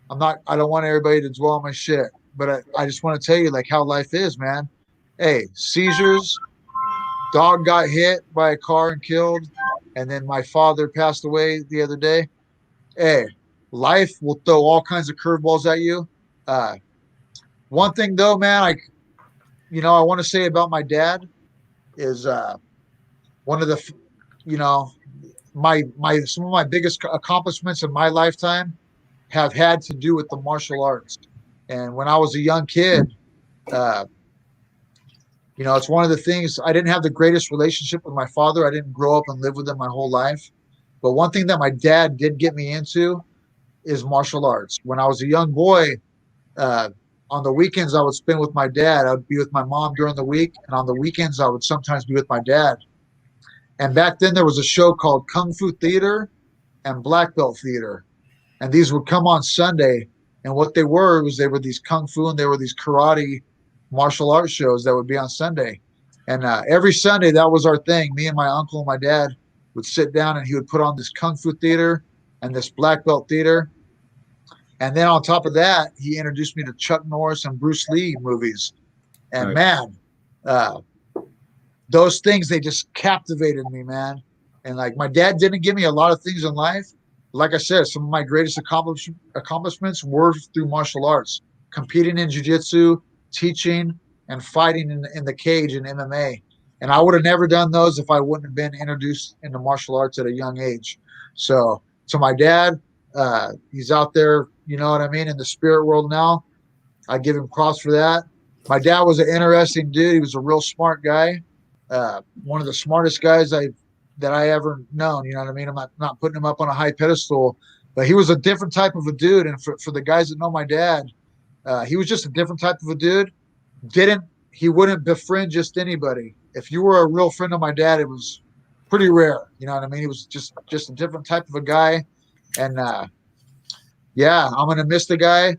[SPEAKER 1] I don't want everybody to dwell on my shit, but I just want to tell you like how life is, man. Hey, seizures, dog got hit by a car and killed, and then my father passed away the other day. Hey, life will throw all kinds of curveballs at you. One thing though, man, I want to say about my dad is one of the, some of my biggest accomplishments in my lifetime have had to do with the martial arts. And when I was a young kid, it's one of the things. I didn't have the greatest relationship with my father. I didn't grow up and live with him my whole life. But one thing that my dad did get me into is martial arts. When I was a young boy, on the weekends I would spend with my dad. I would be with my mom during the week, and on the weekends I would sometimes be with my dad. And back then there was a show called Kung Fu Theater and Black Belt Theater. And these would come on Sunday. And what they were these Kung Fu and they were these karate martial arts shows that would be on Sunday. And every Sunday, that was our thing. Me and my uncle and my dad would sit down and he would put on this Kung Fu Theater and this Black Belt Theater. And then on top of that, he introduced me to Chuck Norris and Bruce Lee movies. And man, those things, they just captivated me, man. And like my dad didn't give me a lot of things in life. Like I said, some of my greatest accomplishments were through martial arts, competing in jiu-jitsu, teaching, and fighting in the cage in MMA. And I would have never done those if I wouldn't have been introduced into martial arts at a young age. So to my dad, he's out there, you know what I mean, in the spirit world now. I give him props for that. My dad was an interesting dude. He was a real smart guy. one of the smartest guys that I ever known. You know what I mean? I'm not putting him up on a high pedestal, but he was a different type of a dude. And for the guys that know my dad, he was just a different type of a dude. He wouldn't befriend just anybody. If you were a real friend of my dad, it was pretty rare. You know what I mean? He was just a different type of a guy. And yeah, I'm gonna miss the guy,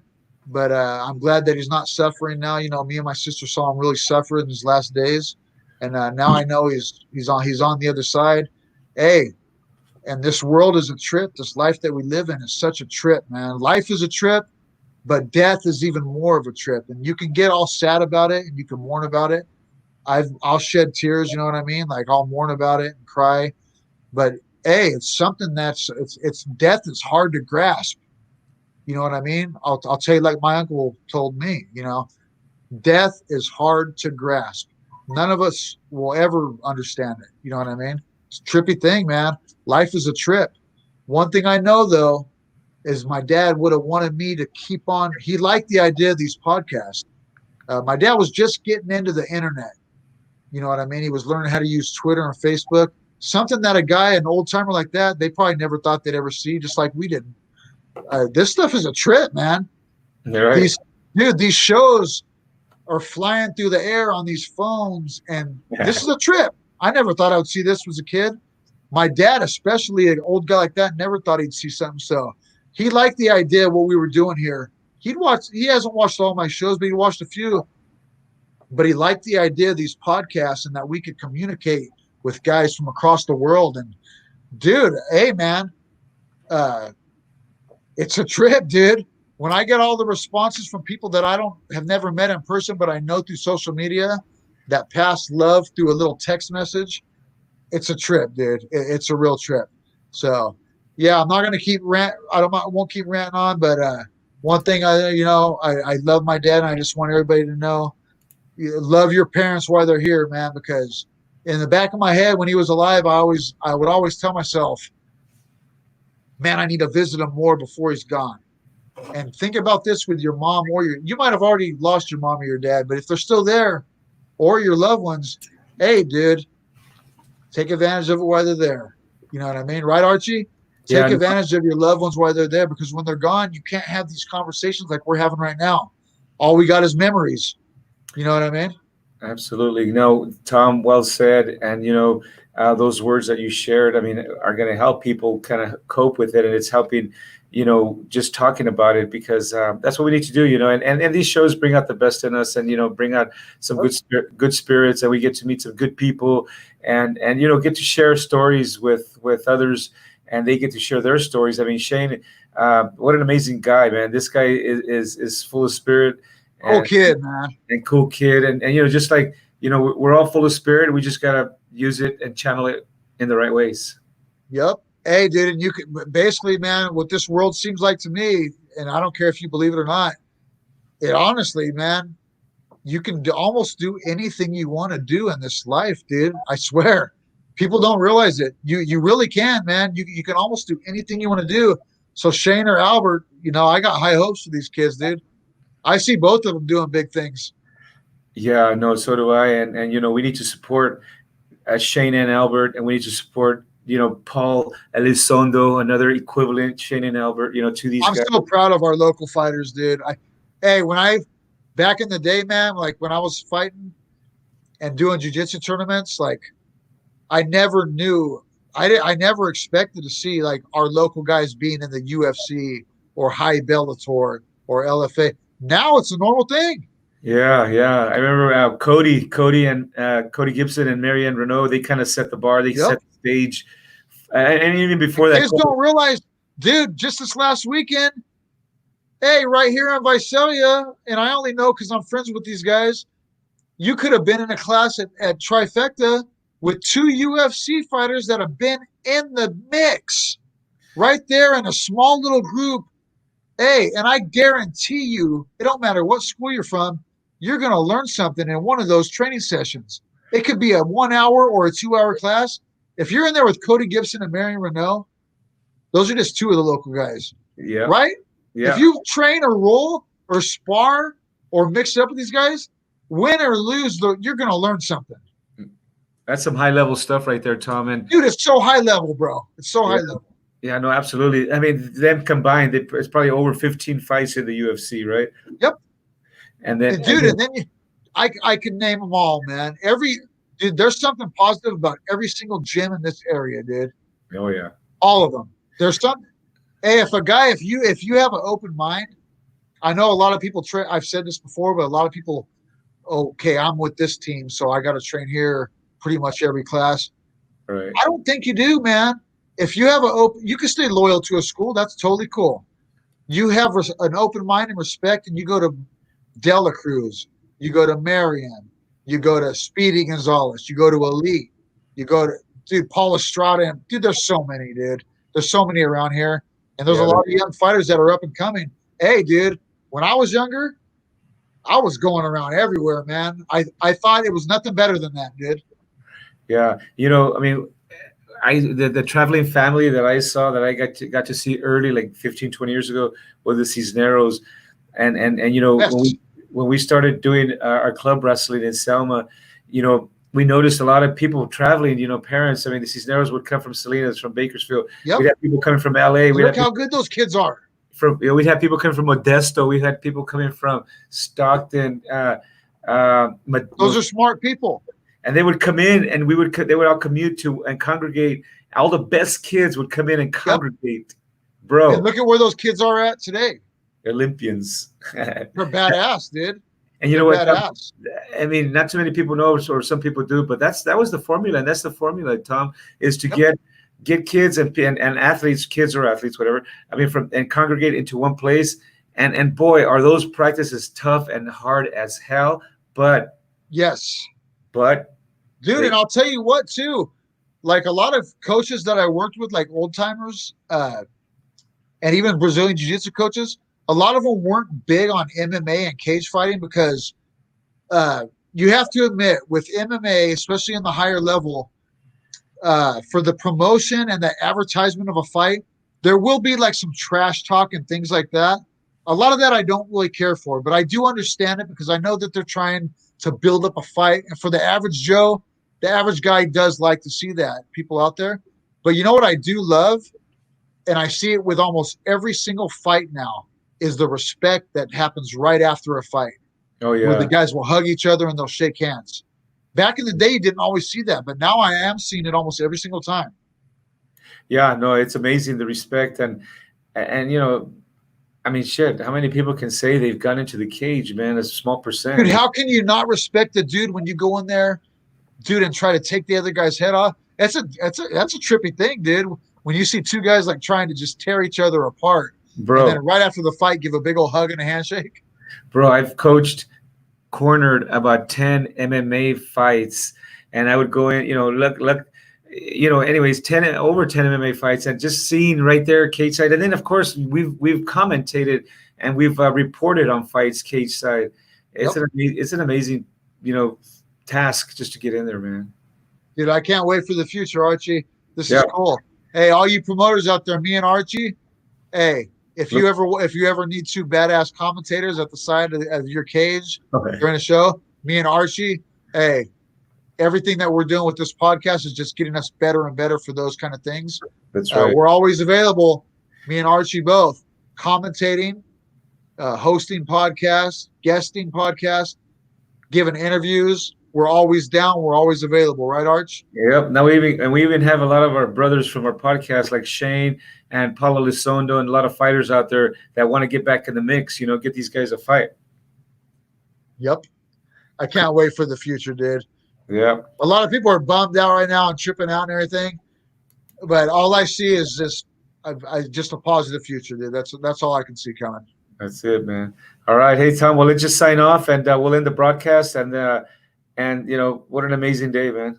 [SPEAKER 1] but I'm glad that he's not suffering now. You know, me and my sister saw him really suffer in his last days, and now I know he's on the other side. Hey, and this world is a trip. This life that we live in is such a trip, man. Life is a trip, but death is even more of a trip. And you can get all sad about it, and you can mourn about it. I'll shed tears. You know what I mean? Like I'll mourn about it and cry. But hey, it's something it's death is hard to grasp. You know what I mean? I'll tell you, like my uncle told me, you know, death is hard to grasp. None of us will ever understand it. You know what I mean? It's a trippy thing, man. Life is a trip. One thing I know, though, is my dad would have wanted me to keep on. He liked the idea of these podcasts. My dad was just getting into the internet. You know what I mean? He was learning how to use Twitter and Facebook, something that a guy, an old timer like that, they probably never thought they'd ever see, just like we didn't. This stuff is a trip, man.
[SPEAKER 3] You're right.
[SPEAKER 1] These shows are flying through the air on these phones, and this is a trip. I never thought I would see this as a kid. My dad, especially an old guy like that, never thought he'd see something. So he liked the idea of what we were doing here. He hasn't watched all my shows, but he watched a few. But he liked the idea of these podcasts and that we could communicate with guys from across the world. And dude, hey man, it's a trip, dude. When I get all the responses from people that I have never met in person, but I know through social media that pass love through a little text message, it's a trip, dude. It's a real trip. So yeah, I'm not gonna keep I won't keep ranting on, but one thing I love my dad, and I just want everybody to know, love your parents while they're here, man, because in the back of my head when he was alive, I would always tell myself, man, I need to visit him more before he's gone. And think about this with your mom or you might have already lost your mom or your dad, but if they're still there or your loved ones, hey, dude, take advantage of it while they're there. You know what I mean? Right, Archie? Take advantage of your loved ones while they're there, because when they're gone, you can't have these conversations like we're having right now. All we got is memories. You know what I mean?
[SPEAKER 3] Absolutely. Tom, well said. And, those words that you shared, I mean, are going to help people kind of cope with it. And it's helping, just talking about it, because that's what we need to do, and these shows bring out the best in us, and, bring out some good spirits, and we get to meet some good people and get to share stories with others, and they get to share their stories. I mean, Shane, what an amazing guy, man. This guy is full of spirit.
[SPEAKER 1] Cool kid, man.
[SPEAKER 3] And cool kid. And just like, we're all full of spirit. We just got to use it and channel it in the right ways.
[SPEAKER 1] Yep. Hey, dude, and you can basically, man, what this world seems like to me, and I don't care if you believe it or not, it honestly, man, you can almost do anything you want to do in this life, dude. I swear. People don't realize it. You really can, man. You can almost do anything you want to do. So Shane or Albert, I got high hopes for these kids, dude. I see both of them doing big things.
[SPEAKER 3] Yeah, no, so do I. And we need to support Shane and Albert, and we need to support, Paul Elizondo, another equivalent Shane and Albert, to these guys.
[SPEAKER 1] I'm so proud of our local fighters, dude. Back in the day, man, like when I was fighting and doing jiu-jitsu tournaments, like I never knew, I never expected to see like our local guys being in the UFC or High Bellator or LFA. Now it's a normal thing.
[SPEAKER 3] Yeah. I remember Cody and Cody Gibson and Marianne Renault, they kind of set the bar. They set the stage. And even before that.
[SPEAKER 1] They just don't realize, dude, just this last weekend, hey, right here in Visalia, and I only know because I'm friends with these guys, you could have been in a class at Trifecta with 2 UFC fighters that have been in the mix right there in a small little group. Hey, and I guarantee you, it don't matter what school you're from, you're going to learn something in one of those training sessions. It could be a 1 hour or a 2 hour class. If you're in there with Cody Gibson and Marion Renault, those are just 2 of the local guys.
[SPEAKER 3] Yeah.
[SPEAKER 1] Right?
[SPEAKER 3] Yeah.
[SPEAKER 1] If you train or roll or spar or mix up with these guys, win or lose, you're going to learn something.
[SPEAKER 3] That's some high level stuff right there, Tom. And
[SPEAKER 1] dude, it's so high level, bro. It's so high level.
[SPEAKER 3] Yeah, no, absolutely. I mean, them combined, it's probably over 15 fights in the UFC, right?
[SPEAKER 1] Yep.
[SPEAKER 3] And then,
[SPEAKER 1] I can name them all, man. Dude, there's something positive about every single gym in this area, dude.
[SPEAKER 3] Oh yeah,
[SPEAKER 1] all of them. There's something. Hey, if you have an open mind, I know a lot of people. I've said this before, but a lot of people, okay, I'm with this team, so I got to train here pretty much every class.
[SPEAKER 3] Right.
[SPEAKER 1] I don't think you do, man. If you have you can stay loyal to a school. That's totally cool. You have an open mind and respect, and you go to De La Cruz, you go to Marion, you go to Speedy Gonzalez, you go to Elite, you go to dude Paul Estrada, and dude, there's so many, dude. There's so many around here, and there's a lot of young fighters that are up and coming. Hey, dude, when I was younger, I was going around everywhere, man. I thought it was nothing better than that, dude.
[SPEAKER 3] Yeah, I mean, the traveling family that I saw that I got to see early, like 15, 20 years ago, were the Cisneros, and when we started doing our club wrestling in Selma, we noticed a lot of people traveling. Parents. I mean, the Cisneros would come from Salinas, from Bakersfield.
[SPEAKER 1] Yep.
[SPEAKER 3] We'd have people coming from LA.
[SPEAKER 1] Look how good those kids are.
[SPEAKER 3] We'd have people coming from Modesto. We had people coming from Stockton.
[SPEAKER 1] Those are smart people.
[SPEAKER 3] And they would come in, and they would all commute to and congregate. All the best kids would come in and congregate, bro.
[SPEAKER 1] And look at where those kids are at today.
[SPEAKER 3] Olympians.
[SPEAKER 1] They're badass, dude.
[SPEAKER 3] And you know what?
[SPEAKER 1] Badass.
[SPEAKER 3] I mean, not too many people know, or some people do, but that was the formula, and that's the formula, Tom, is to get kids and athletes, kids or athletes, whatever. I mean, and congregate into one place. And boy, are those practices tough and hard as hell. But
[SPEAKER 1] yes.
[SPEAKER 3] Dude,
[SPEAKER 1] and I'll tell you what, too, like a lot of coaches that I worked with, like old timers, and even Brazilian Jiu-Jitsu coaches, a lot of them weren't big on MMA and cage fighting because you have to admit, with MMA, especially in the higher level, for the promotion and the advertisement of a fight, there will be like some trash talk and things like that. A lot of that I don't really care for, but I do understand it because I know that they're trying to build up a fight. And for the average Joe, the average guy does like to see that, people out there. But you know what I do love, and I see it with almost every single fight now, is the respect that happens right after a fight.
[SPEAKER 3] Oh, yeah.
[SPEAKER 1] Where the guys will hug each other and they'll shake hands. Back in the day, you didn't always see that, but now I am seeing it almost every single time.
[SPEAKER 3] Yeah, no, it's amazing, the respect. And I mean, shit, how many people can say they've gone into the cage, man? A small percent.
[SPEAKER 1] Dude, how can you not respect the dude when you go in there, dude, and try to take the other guy's head off? That's a trippy thing, dude. When you see two guys like trying to just tear each other apart,
[SPEAKER 3] bro,
[SPEAKER 1] and then right after the fight, give a big old hug and a handshake.
[SPEAKER 3] Bro, I've cornered about 10 MMA fights, and I would go in, look, anyways, over 10 MMA fights, and just seeing right there cage side. And then of course we've commentated and we've reported on fights cage side. It's an amazing, task just to get in there, man.
[SPEAKER 1] Dude, I can't wait for the future, Archie. This is cool. Hey, all you promoters out there, me and Archie, hey, if you ever need two badass commentators at the side of your cage during a show, me and Archie, hey, everything that we're doing with this podcast is just getting us better and better for those kind of things.
[SPEAKER 3] That's right.
[SPEAKER 1] We're always available, me and Archie both, commentating, hosting podcasts, guesting podcasts, giving interviews. We're always down. We're always available, right, Arch?
[SPEAKER 3] Yep. Now we even have a lot of our brothers from our podcast, like Shane and Paulo Lisondo, and a lot of fighters out there that want to get back in the mix. Get these guys a fight.
[SPEAKER 1] Yep. I can't wait for the future, dude.
[SPEAKER 3] Yeah.
[SPEAKER 1] A lot of people are bummed out right now and tripping out and everything, but all I see is just a positive future, dude. That's all I can see coming.
[SPEAKER 3] That's it, man. All right, hey Tom. Well, let's just sign off and we'll end the broadcast. And what an amazing day, man.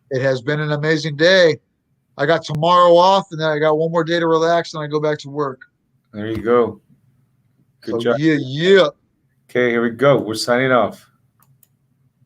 [SPEAKER 1] It has been an amazing day. I got tomorrow off, and then I got one more day to relax, and I go back to work.
[SPEAKER 3] There you go. Good job.
[SPEAKER 1] Yeah.
[SPEAKER 3] Okay, here we go. We're signing off.